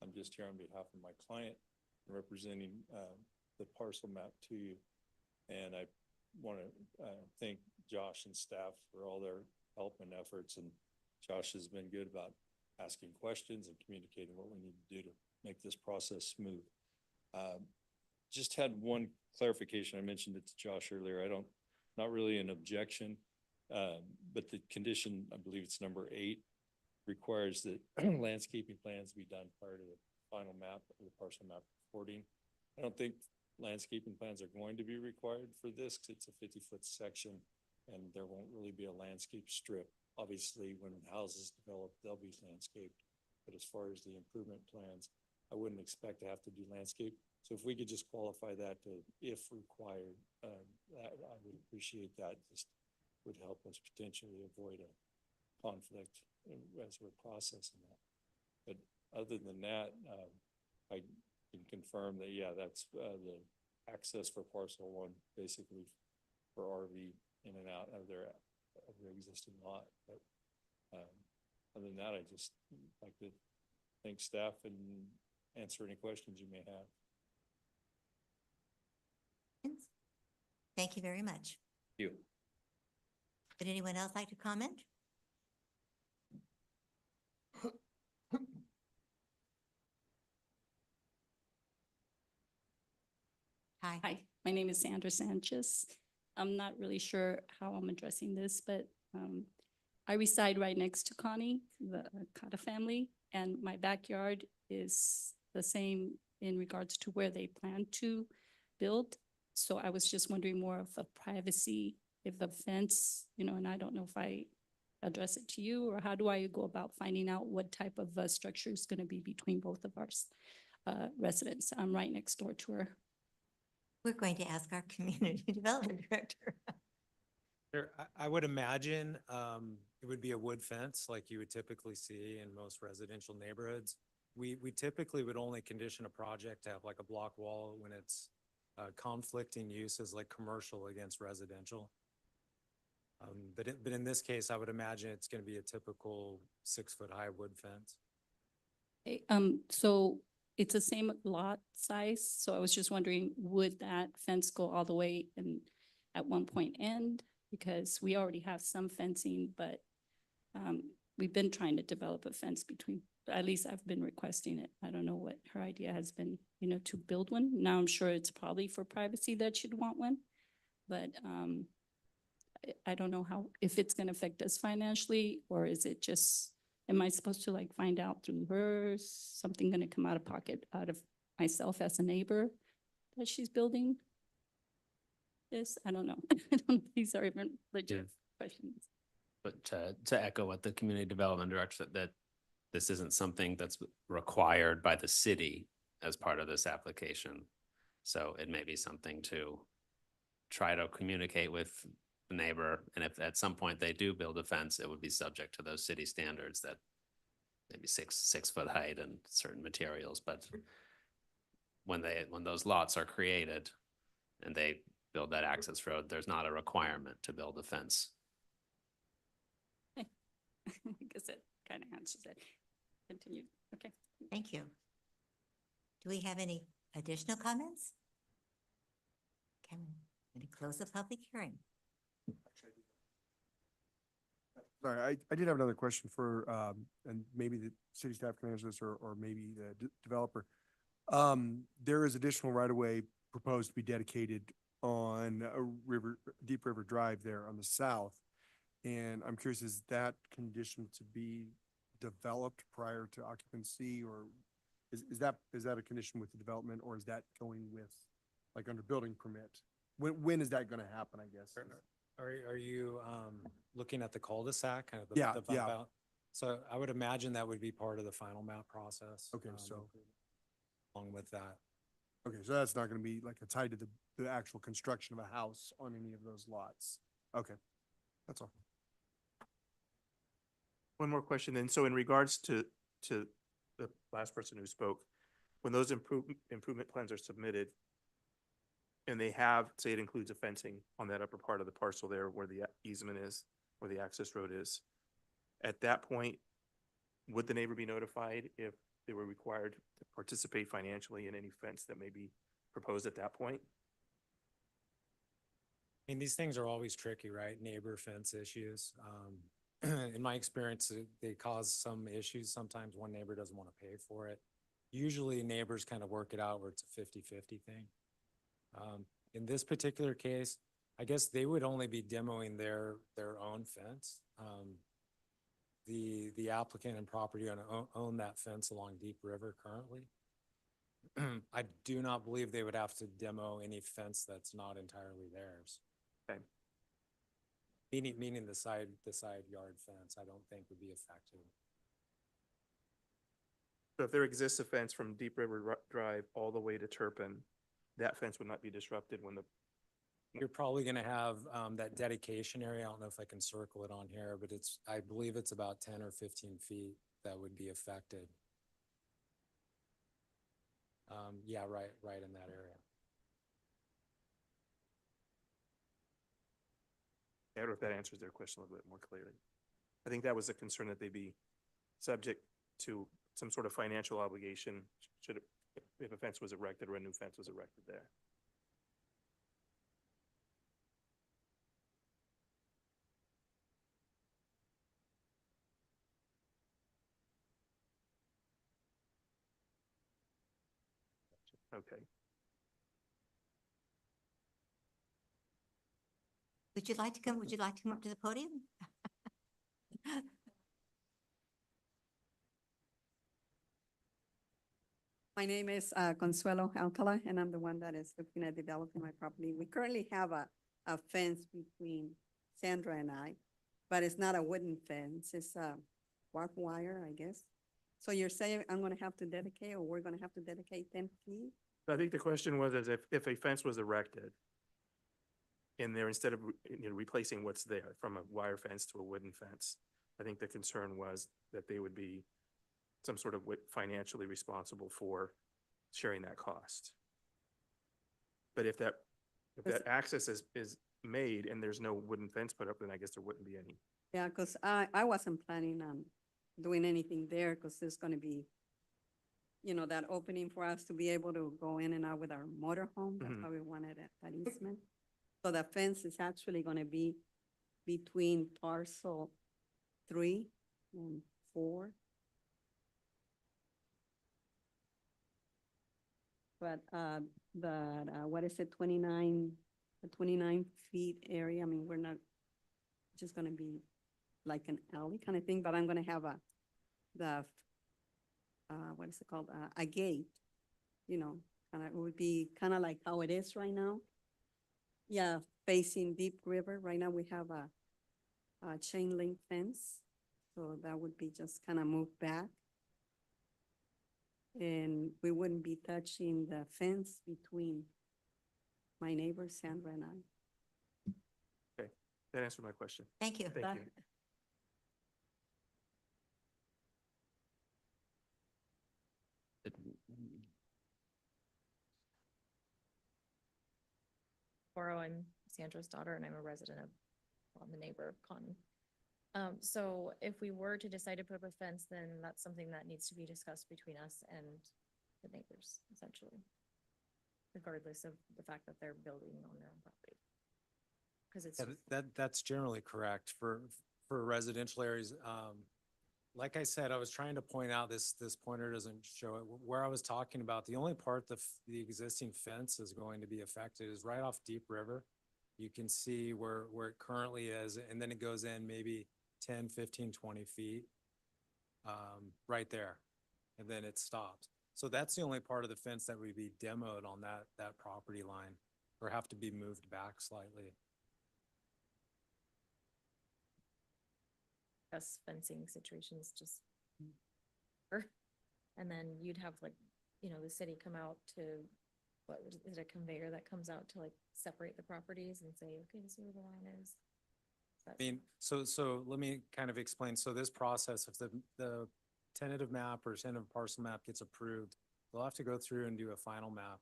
I'm just here on behalf of my client, representing the parcel map to you. And I want to thank Josh and staff for all their help and efforts. And Josh has been good about asking questions and communicating what we need to do to make this process smooth. Just had one clarification. I mentioned it to Josh earlier. Not really an objection, but the condition, I believe it's number 8, requires that landscaping plans be done prior to the final map or the parcel map reporting. I don't think landscaping plans are going to be required for this because it's a 50-foot section and there won't really be a landscape strip. Obviously, when houses develop, they'll be landscaped. But as far as the improvement plans, I wouldn't expect to have to do landscape. So if we could just qualify that to if required, I would appreciate that. Just would help us potentially avoid a conflict as we're processing that. But other than that, I can confirm that, yeah, that's the access for parcel one, basically for RV in and out of their existing lot. But other than that, I just like to thank staff and answer any questions you may have. Thank you very much. Thank you. Would anyone else like to comment? Hi. Hi, my name is Sandra Sanchez. I'm not really sure how I'm addressing this, but I reside right next to Connie, the Cotta family, and my backyard is the same in regards to where they plan to build. So I was just wondering more of a privacy, if a fence, and I don't know if I address it to you, or how do I go about finding out what type of structure is going to be between both of our residents? I'm right next door to her. We're going to ask our community development director. Sure. I would imagine it would be a wood fence like you would typically see in most residential neighborhoods. We typically would only condition a project to have like a block wall when it's conflicting uses like commercial against residential. But in this case, I would imagine it's going to be a typical 6-foot high wood fence. Okay, so it's the same lot size. So I was just wondering, would that fence go all the way and at one point end? Because we already have some fencing, but we've been trying to develop a fence between, at least I've been requesting it. I don't know what her idea has been, to build one. Now I'm sure it's probably for privacy that she'd want one, but I don't know if it's going to affect us financially, or is it just, am I supposed to find out through her, something going to come out of pocket out of myself as a neighbor that she's building this? I don't know. I don't know if these are even legit questions. But to echo what the community development director said, that this isn't something that's required by the city as part of this application. So it may be something to try to communicate with the neighbor. And if at some point they do build a fence, it would be subject to those city standards that maybe 6 foot height and certain materials. But when those lots are created and they build that access road, there's not a requirement to build a fence. I guess it kind of answers it. Continue. Okay. Thank you. Do we have any additional comments? Okay, I'm going to close the public hearing. Sorry, I did have another question for, and maybe the city staff can answer this, or maybe the developer. There is additional right-of-way proposed to be dedicated on Deep River Drive there on the south. And I'm curious, is that conditioned to be developed prior to occupancy, or is that a condition with the development, or is that going with, like, under building permit? When is that gonna happen, I guess? Are you, looking at the cul-de-sac, kind of Yeah, the bump yeah. out? So I would imagine that would be part of the final map process. Okay, so- Along with that. Okay, so that's not gonna be like tied to the actual construction of a house on any of those lots. Okay, that's all. One more question then. So in regards to the last person who spoke, when those improvement plans are submitted and they have, say it includes a fencing on that upper part of the parcel there where the easement is, where the access road is, at that point, would the neighbor be notified if they were required to participate financially in any fence that may be proposed at that point? I mean, these things are always tricky, right? Neighbor fence issues. In my experience, they cause some issues. Sometimes one neighbor doesn't want to pay for it. Usually neighbors kind of work it out where it's a 50-50 thing. In this particular case, I guess they would only be demoing their own fence. The applicant and property owner own that fence along Deep River currently. I do not believe they would have to demo any fence that's not entirely theirs. Okay. Meaning the side yard fence, I don't think would be affected. So if there exists a fence from Deep River Drive all the way to Turpin, that fence would not be disrupted when the, You're probably gonna have, that dedication area. I don't know if I can circle it on here, but I believe it's about 10 or 15 feet that would be affected. Yeah, right in that area. I don't know if that answers their question a little bit more clearly. I think that was a concern, that they be subject to some sort of financial obligation should it, if a fence was erected or a new fence was erected there. Okay. Would you like to come up to the podium? My name is Consuelo Alcala, and I'm the one that is looking at developing my property. We currently have a fence between Sandra and I, but it's not a wooden fence. It's a barbed wire, I guess. So you're saying I'm gonna have to dedicate, or we're gonna have to dedicate 10 feet? I think the question was, is if a fence was erected and there, instead of replacing what's there from a wire fence to a wooden fence, I think the concern was that they would be some sort of financially responsible for sharing that cost. But if that access is made and there's no wooden fence put up, then I guess there wouldn't be any. Yeah, because I wasn't planning on doing anything there, because there's gonna be, that opening for us to be able to go in and out with our motorhome. That's why we wanted that easement. So the fence is actually gonna be between parcel 3 and 4. But what is it, 29 feet area? I mean, we're not just gonna be like an alley kind of thing, but I'm gonna have what is it called? A gate, it would be kind of like how it is right now. Yeah, facing Deep River. Right now we have a chain link fence. So that would be just kind of moved back. And we wouldn't be touching the fence between my neighbor Sandra and I. Okay, that answered my question. Thank you. Thank you. Laura, I'm Sandra's daughter, and I'm a resident of, well, I'm the neighbor of Connie. So if we were to decide to put up a fence, then that's something that needs to be discussed between us and the neighbors, essentially, regardless of the fact that they're building on their own property. Because it's, That's generally correct for residential areas. Like I said, I was trying to point out this pointer doesn't show it. Where I was talking about, the only part the existing fence is going to be affected is right off Deep River. you can see where it currently is, and then it goes in maybe 10, 15, 20 feet. Right there, and then it stops. So that's the only part of the fence that would be demoed on that property line, or have to be moved back slightly. Us fencing situations just. And then you'd have like, the city come out to, is it a conveyor that comes out to like separate the properties and say, okay, this is where the line is? I mean, so let me kind of explain. So this process, if the tentative map or tentative parcel map gets approved, they'll have to go through and do a final map.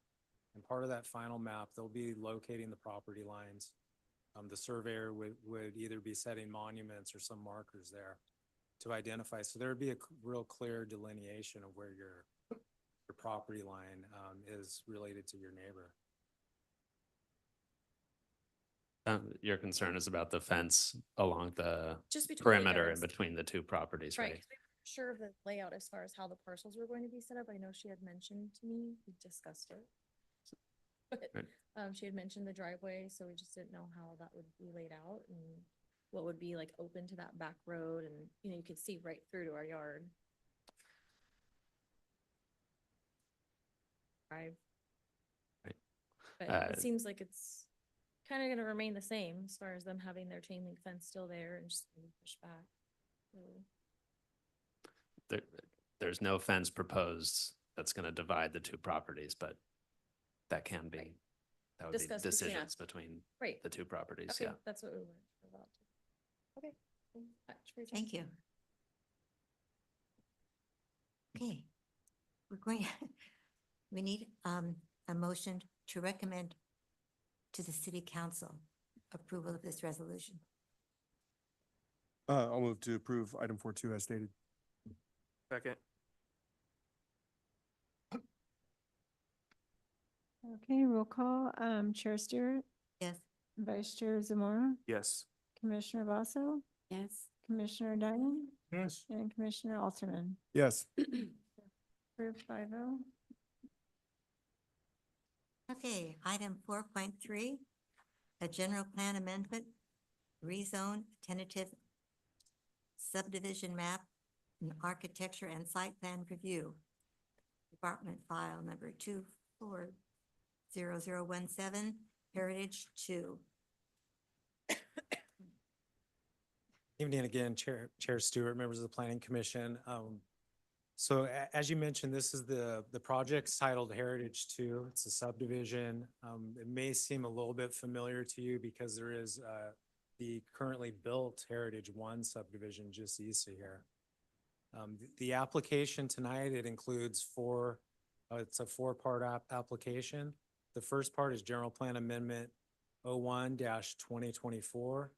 And part of that final map, they'll be locating the property lines. The surveyor would either be setting monuments or some markers there to identify. So there'd be a real clear delineation of where your property line is related to your neighbor. Your concern is about the fence along the Just between the perimeter in yards. between the two properties, Right, right? 'cause we weren't sure of the layout as far as how the parcels were going to be set up. I know she had mentioned to me, we discussed it. But, Right. she had mentioned the driveway, so we just didn't know how that would be laid out and what would be like open to that back road and, you could see right through to our yard. Drive. Right. But Uh, it seems like it's kind of gonna remain the same as far as them having their chain link fence still there and just gonna be pushed back. So, There's no fence proposed that's going to divide the two proproperties, but that can be, Right. that would be Discussed between decisions us. between Right. the two properties, Okay, yeah. that's what we were about. Okay. Thanks for your time. Thank you. Okay, we're going, we need a motion to recommend to the city council approval of this resolution. I'll move to approve item 4.2 as stated. Second. Okay, roll call. Chair Stewart, Yes. Vice Chair Zamora, Yes. Commissioner Vasso, Yes. Commissioner Diamond, Yes. and Commissioner Alterman. Yes. Approved 5-0. Okay, item 4.3, a general plan amendment, rezone tentative subdivision map, and architecture and site plan review. Department file number 240017, Heritage 2. Evening again, Chair Stewart, members of the Planning Commission. So as you mentioned, this is the project's titled Heritage 2. It's a subdivision. It may seem a little bit familiar to you because there is the currently built Heritage 1 subdivision just east of here. The application tonight, it includes it's a four-part application. The first part is General Plan Amendment 01-2024.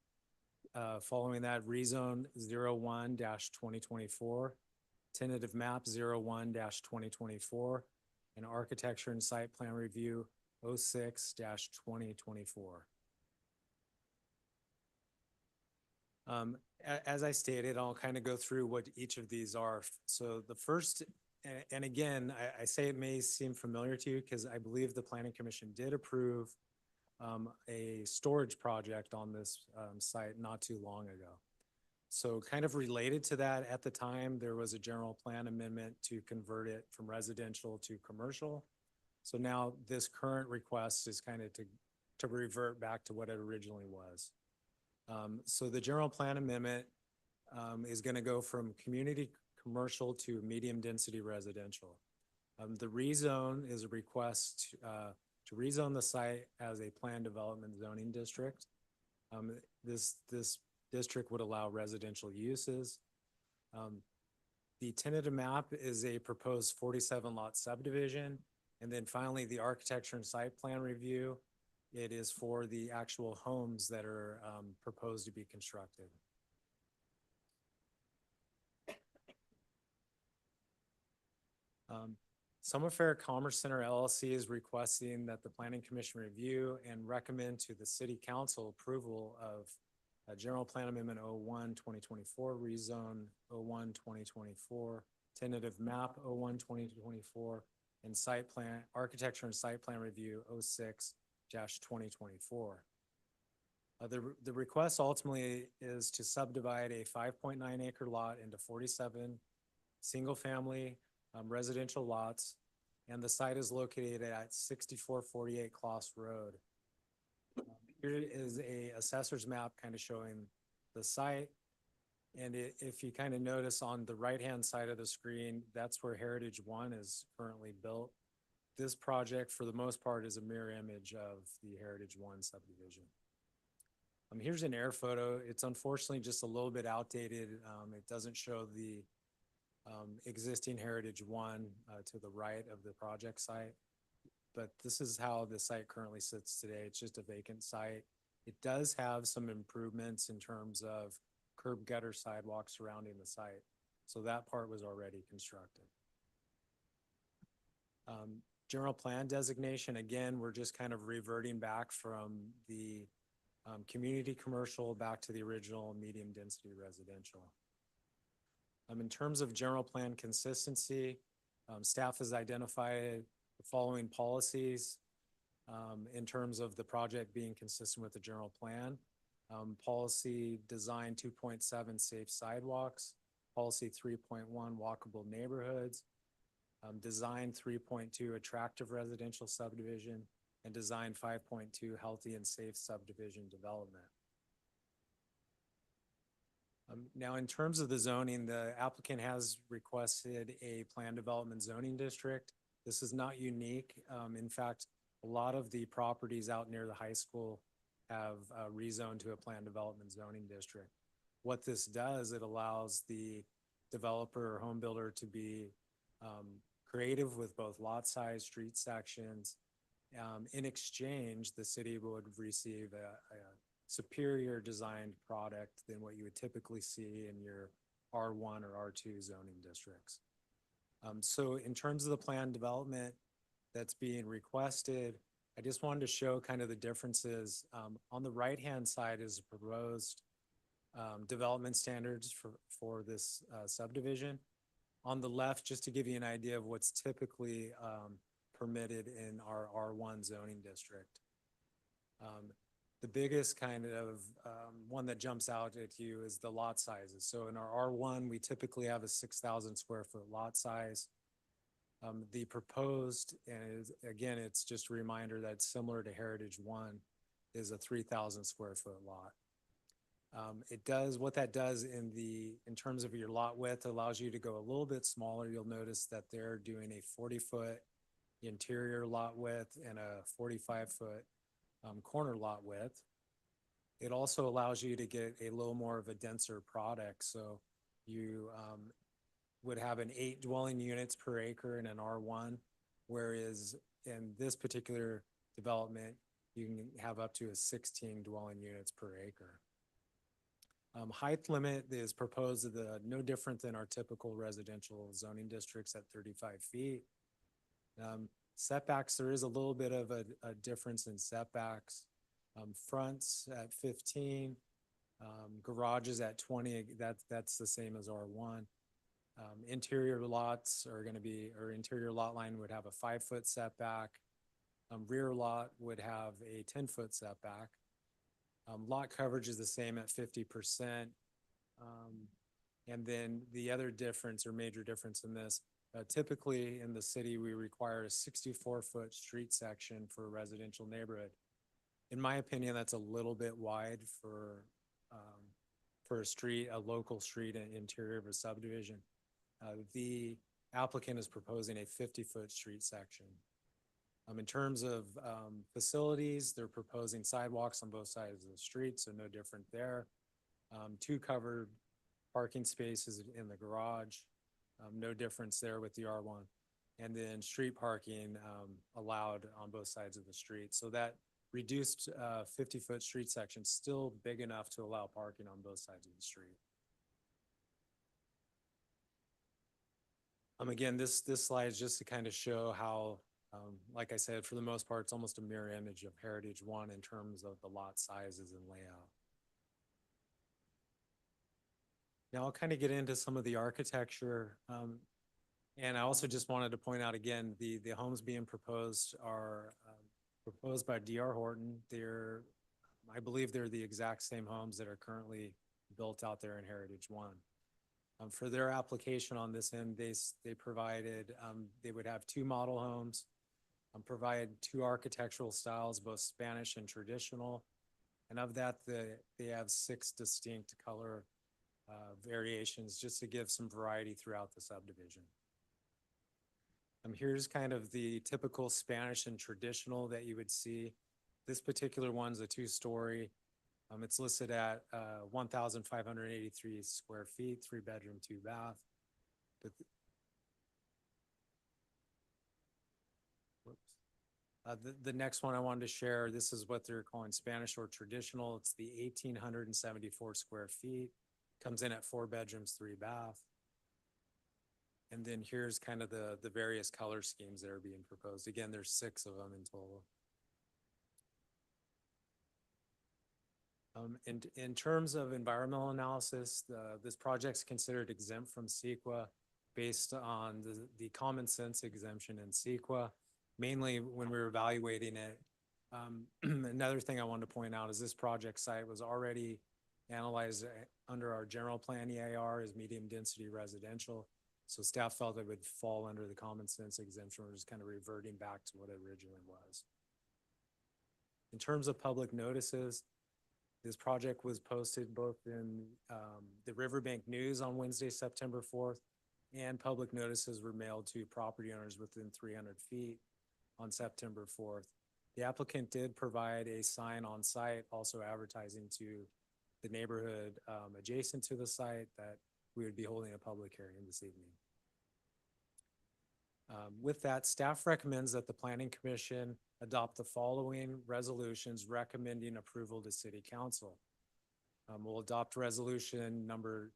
Following that, rezone 01-2024, tentative map 01-2024, and architecture and site plan review 06-2024. As I stated, I'll kind of go through what each of these are. So the first, and again, I say it may seem familiar to you because I believe the Planning Commission did approve a storage project on this site not too long ago. So kind of related to that, at the time, there was a general plan amendment to convert it from residential to commercial. So now this current request is kind of to revert back to what it originally was. So the general plan amendment is going to go from community commercial to medium density residential. The rezone is a request to rezone the site as a planned development zoning district. This district would allow residential uses. The tentative map is a proposed 47 lot subdivision. And then finally, the architecture and site plan review, it is for the actual homes that are proposed to be constructed. Summer Fair Commerce Center LLC is requesting that the Planning Commission review and recommend to the City Council approval of General Plan Amendment 01-2024, rezone 01-2024, tentative map 01-2024, and site plan, architecture and site plan review 06-2024. The request ultimately is to subdivide a 5.9 acre lot into 47 single-family residential lots, and the site is located at 6448 Kloss Road. Here is a assessor's map kind of showing the site. And if you kind of notice on the right-hand side of the screen, that's where Heritage One is currently built. This project, for the most part, is a mirror image of the Heritage One subdivision. Here's an air photo. It's unfortunately just a little bit outdated. It doesn't show the existing Heritage One to the right of the project site. But this is how the site currently sits today. It's just a vacant site. It does have some improvements in terms of curb gutter sidewalks surrounding the site. So that part was already constructed. General plan designation, again, we're just kind of reverting back from the community commercial back to the original medium density residential. In terms of general plan consistency, staff has identified the following policies in terms of the project being consistent with the general plan. Policy design 2.7 safe sidewalks, policy 3.1 walkable neighborhoods, design 3.2 attractive residential subdivision, and design 5.2 healthy and safe subdivision development. Now, in terms of the zoning, the applicant has requested a plan development zoning district. This is not unique. In fact, a lot of the properties out near the high school have rezoned to a plan development zoning district. What this does, it allows the developer or home builder to be creative with both lot size, street sections. In exchange, the city would receive a superior designed product than what you would typically see in your R1 or R2 zoning districts. So in terms of the plan development that's being requested, I just wanted to show kind of the differences. On the right-hand side is proposed development standards for this subdivision. On the left, just to give you an idea of what's typically permitted in our R1 zoning district. The biggest kind of one that jumps out at you is the lot sizes. So in our R1, we typically have a 6,000 square foot lot size. The proposed, and again, it's just a reminder that similar to Heritage One, is a 3,000 square foot lot. What that does in terms of your lot width, allows you to go a little bit smaller. You'll notice that they're doing a 40-foot interior lot width and a 45-foot corner lot width. It also allows you to get a little more of a denser product. So you would have 8 dwelling units per acre in an R1, whereas in this particular development, you can have up to 16 dwelling units per acre. Height limit is proposed no different than our typical residential zoning districts at 35 feet. Setbacks, there is a little bit of a difference in setbacks. Fronts at 15, garages at 20, that's the same as R1. Interior lots are going to be, or interior lot line would have a 5-foot setback. Rear lot would have a 10-foot setback. Lot coverage is the same at 50%. And then the other difference or major difference in this, typically in the city, we require a 64-foot street section for a residential neighborhood. In my opinion, that's a little bit wide for a local street and interior of a subdivision. The applicant is proposing a 50-foot street section. In terms of facilities, they're proposing sidewalks on both sides of the street, so no different there. 2 covered parking spaces in the garage, no difference there with the R1. And then street parking allowed on both sides of the street. So that reduced 50-foot street section still big enough to allow parking on both sides of the street. Again, this slide is just to kind of show how, like I said, for the most part, it's almost a mirror image of Heritage One in terms of the lot sizes and layout. Now I'll kind of get into some of the architecture. And I also just wanted to point out again, the homes being proposed are proposed by D.R. Horton. They're I believe they're the exact same homes that are currently built out there in Heritage One. For their application on this end, they provided, they would have two model homes, provide two architectural styles, both Spanish and traditional. And of that, they have 6 distinct color variations just to give some variety throughout the subdivision. Here's kind of the typical Spanish and traditional that you would see. This particular one's a 2-story. It's listed at 1,583 square feet, 3-bedroom, 2-bath. The next one I wanted to share, this is what they're calling Spanish or traditional. It's the 1,874 square feet. Comes in at 4 bedrooms, 3-bath. And then here's kind of the various color schemes that are being proposed. Again, there's 6 of them in total. In terms of environmental analysis, this project's considered exempt from CEQA based on the common sense exemption in CEQA, mainly when we were evaluating it. Another thing I wanted to point out is this project site was already analyzed under our general plan EAR as medium density residential. So staff felt it would fall under the common sense exemption. We're just kind of reverting back to what it originally was. In terms of public notices, this project was posted both in the Riverbank News on Wednesday, September 4th, and public notices were mailed to property owners within 300 feet on September 4th. The applicant did provide a sign on site, also advertising to the neighborhood adjacent to the site that we would be holding a public hearing this evening. With that, staff recommends that the Planning Commission adopt the following resolutions recommending approval to City Council. We'll adopt resolution number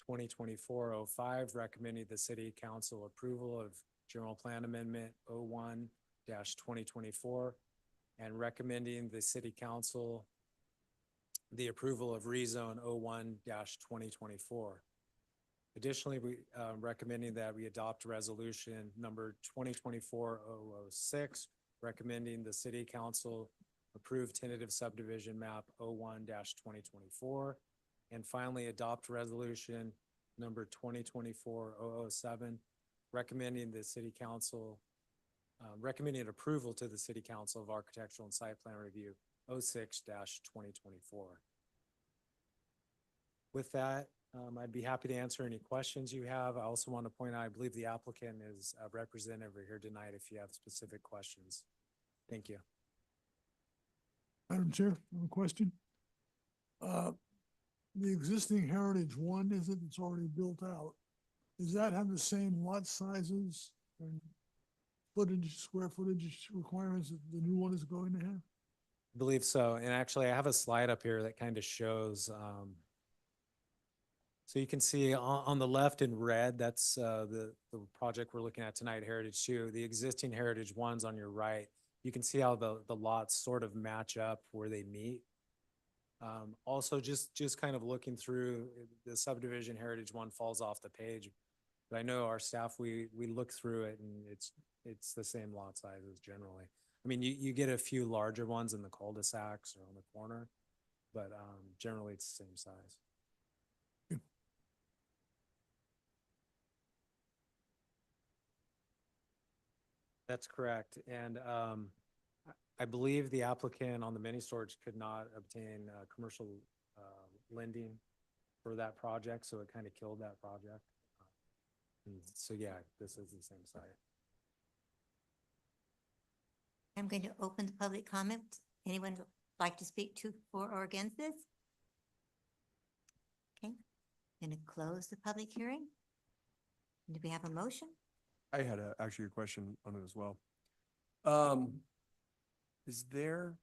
2024-05, recommending the City Council approval of General Plan Amendment 01-2024, and recommending the City Council the approval of rezone 01-2024. Additionally, we recommending that we adopt resolution number 2024-006, recommending the City Council approve tentative subdivision map 01-2024. And finally, adopt resolution number 2024-007, recommending the City Council, recommending approval to the City Council of Architectural and Site Plan Review 06-2024. With that, I'd be happy to answer any questions you have. I also want to point out, I believe the applicant is represented over here tonight if you have specific questions. Thank you. Madam Chair, I have a question. The existing Heritage One, is it, it's already built out? Does that have the same lot sizes and footage, square footage requirements that the new one is going to have? I believe so. And actually, I have a slide up here that kind of shows, so you can see on the left in red, that's the project we're looking at tonight, Heritage 2. The existing Heritage 1's on your right. You can see how the lots sort of match up where they meet. Also, just kind of looking through the subdivision Heritage 1 falls off the page. But I know our staff, we look through it and it's the same lot sizes generally. I mean, you get a few larger ones in the cul-de-sacs or on the corner, but generally it's the same size. That's correct. And I believe the applicant on the mini storage could not obtain commercial lending for that project, so it kind of killed that project. And so yeah, this is the same site. I'm going to open the public comment. Anyone would like to speak to, for, or against this? Okay, going to close the public hearing. Do we have a motion? I had actually a question on it as well. Is there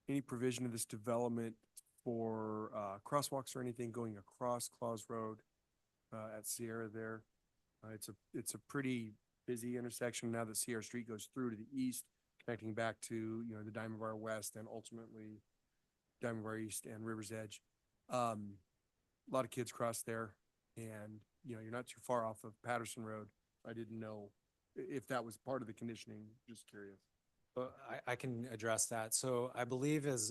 any provision of this development for crosswalks or anything going across Claus Road at Sierra there? It's a pretty busy intersection now that Sierra Street goes through to the east, connecting back to, the Diamond Bar West and ultimately Diamond Bar East and River's Edge. A lot of kids cross there, and you're not too far off of Patterson Road. I didn't know if that was part of the conditioning. Just curious. But I can address that. So I believe as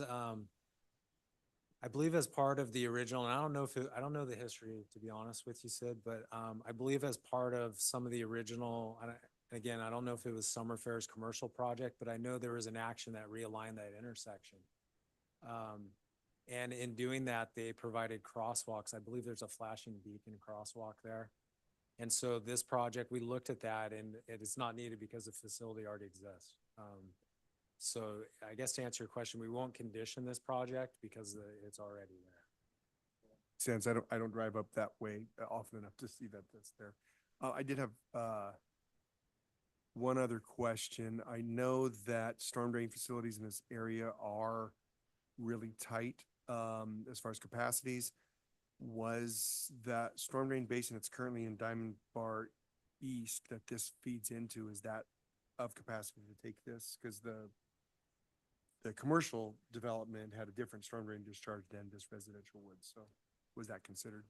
I believe as part of the original, and I don't know if I don't know the history, to be honest with you, Sid, but I believe as part of some of the original, and again, I don't know if it was Summer Fair's commercial project, but I know there was an action that realigned that intersection. And in doing that, they provided crosswalks. I believe there's a flashing beacon crosswalk there. And so this project, we looked at that and it is not needed because the facility already exists. So I guess to answer your question, we won't condition this project because it's already there. Since I don't drive up that way often enough to see that that's there. I did have one other question. I know that storm drain facilities in this area are really tight as far as capacities. Was that storm drain basin that's currently in Diamond Bar East that this feeds into, is that of capacity to take this? Because the commercial development had a different storm drain discharge than this residential would. So was that considered?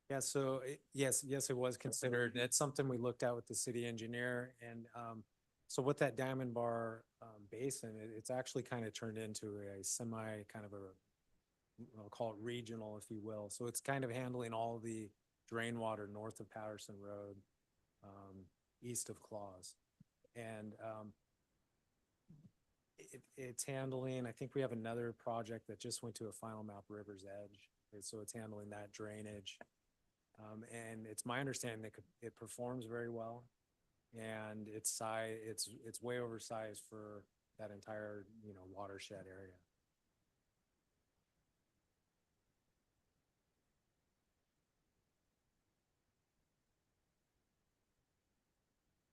Yeah, so yes, it was considered. It's something we looked at with the city engineer. And so with that Diamond Bar basin, it's actually kind of turned into a semi kind of I'll call it regional, if you will. So it's kind of handling all the drain water north of Patterson Road, east of Claus. And it's handling, I think we have another project that just went to a final map, River's Edge. And so it's handling that drainage. And it's my understanding that it performs very well. And it's way oversized for that entire, watershed area.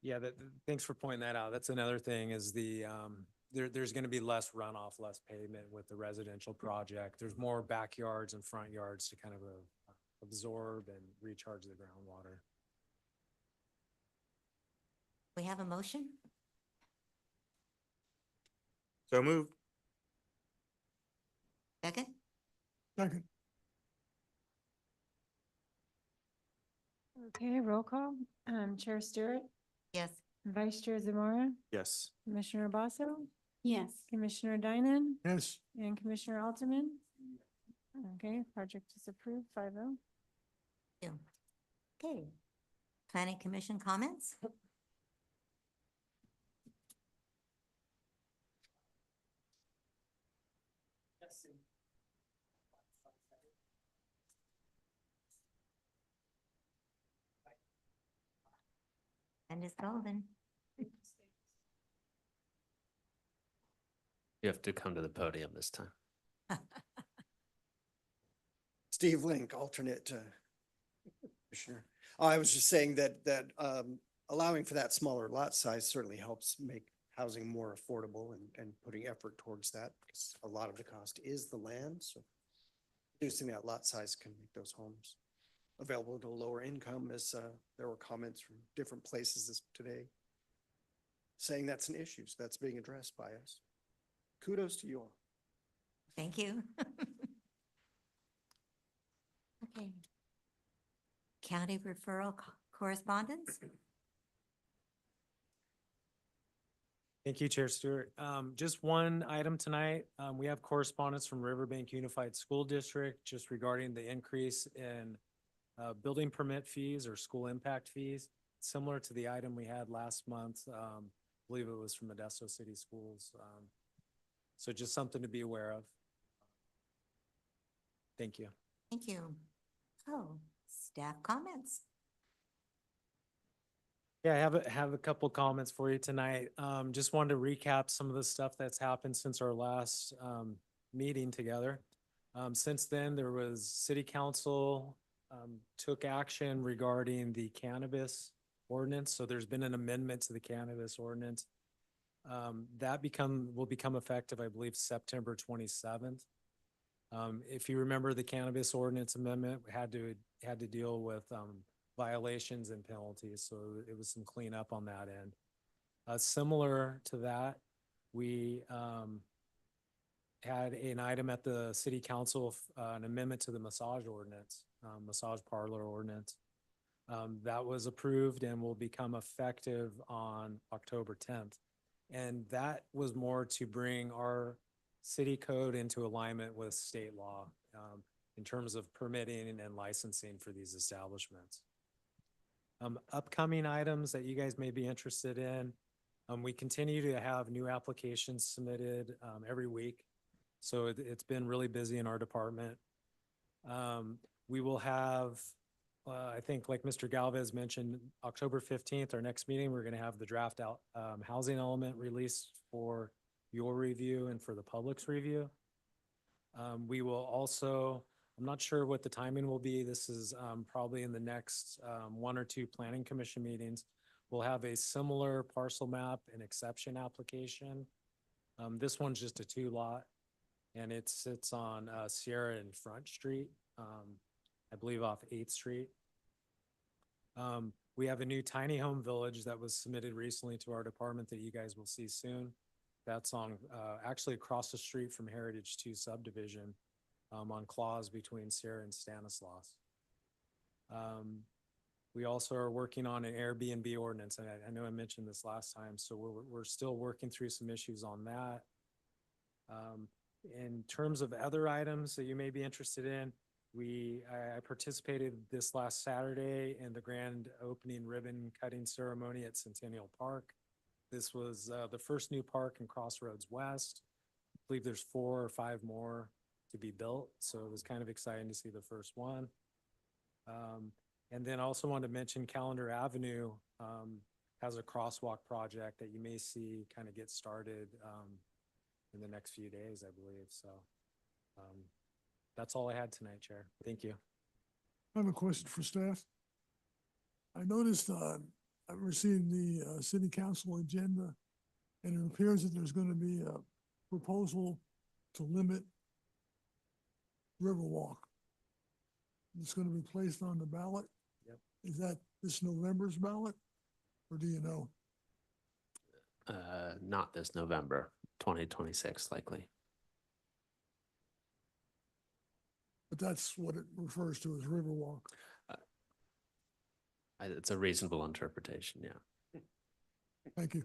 Yeah, thanks for pointing that out. That's another thing is there's going to be less runoff, less pavement with the residential project. There's more backyards and front yards to kind of absorb and recharge the groundwater. We have a motion? So moved. Second? Second. Okay, roll call. Chair Stewart, Yes. Vice Chair Zamora, Yes. Commissioner Basso, Yes. Commissioner Dynan, Yes. and Commissioner Altman. Okay, project is approved, 5-0. Okay. Planning Commission comments? And it's golden. You have to come to the podium this time. Steve Link, alternate commissioner. I was just saying that allowing for that smaller lot size certainly helps make housing more affordable and putting effort towards that, because a lot of the cost is the land. So reducing that lot size can make those homes available to lower income, as there were comments from different places today saying that's an issue. So that's being addressed by us. Kudos to you all. Thank you. Okay. County referral correspondence? Thank you, Chair Stewart. Just one item tonight. We have correspondence from Riverbank Unified School District just regarding the increase in building permit fees or school impact fees, similar to the item we had last month. I believe it was from Modesto City Schools. So just something to be aware of. Thank you. Thank you. Oh, staff comments. Yeah, I have a couple comments for you tonight. Just wanted to recap some of the stuff that's happened since our last meeting together. Since then, there was city council took action regarding the cannabis ordinance. So there's been an amendment to the cannabis ordinance. That will become effective, I believe, September 27th. If you remember, the cannabis ordinance amendment had to deal with violations and penalties, so it was some cleanup on that end. Similar to that, we had an item at the city council, an amendment to the massage ordinance, massage parlor ordinance. That was approved and will become effective on October 10th. And that was more to bring our city code into alignment with state law in terms of permitting and licensing for these establishments. Upcoming items that you guys may be interested in. We continue to have new applications submitted every week. So it's been really busy in our department. We will have, I think like Mr. Galvez mentioned, October 15th, our next meeting, we're going to have the draft out housing element released for your review and for the public's review. We will also, I'm not sure what the timing will be. This is probably in the next 1 or 2 planning commission meetings. We'll have a similar parcel map and exception application. This one's just a 2-lot, and it sits on Sierra and Front Street, I believe off 8th Street. We have a new tiny home village that was submitted recently to our department that you guys will see soon. That's on actually across the street from Heritage 2 subdivision on Claus between Sierra and Stanislaus. We also are working on an Airbnb ordinance, and I know I mentioned this last time, so we're still working through some issues on that. In terms of other items that you may be interested in, I participated this last Saturday in the grand opening ribbon cutting ceremony at Centennial Park. This was the first new park in Crossroads West. I believe there's 4 or 5 more to be built, so it was kind of exciting to see the first one. And then I also wanted to mention Calendar Avenue has a crosswalk project that you may see kind of get started in the next few days, I believe. So that's all I had tonight, Chair. Thank you. I have a question for staff. I noticed I've received the city council agenda, and it appears that there's going to be a proposal to limit Riverwalk. It's going to be placed on the ballot. Yep. Is that this November's ballot, or do you know? Not this November, 2026 likely. But that's what it refers to as Riverwalk. It's a reasonable interpretation, yeah. Thank you.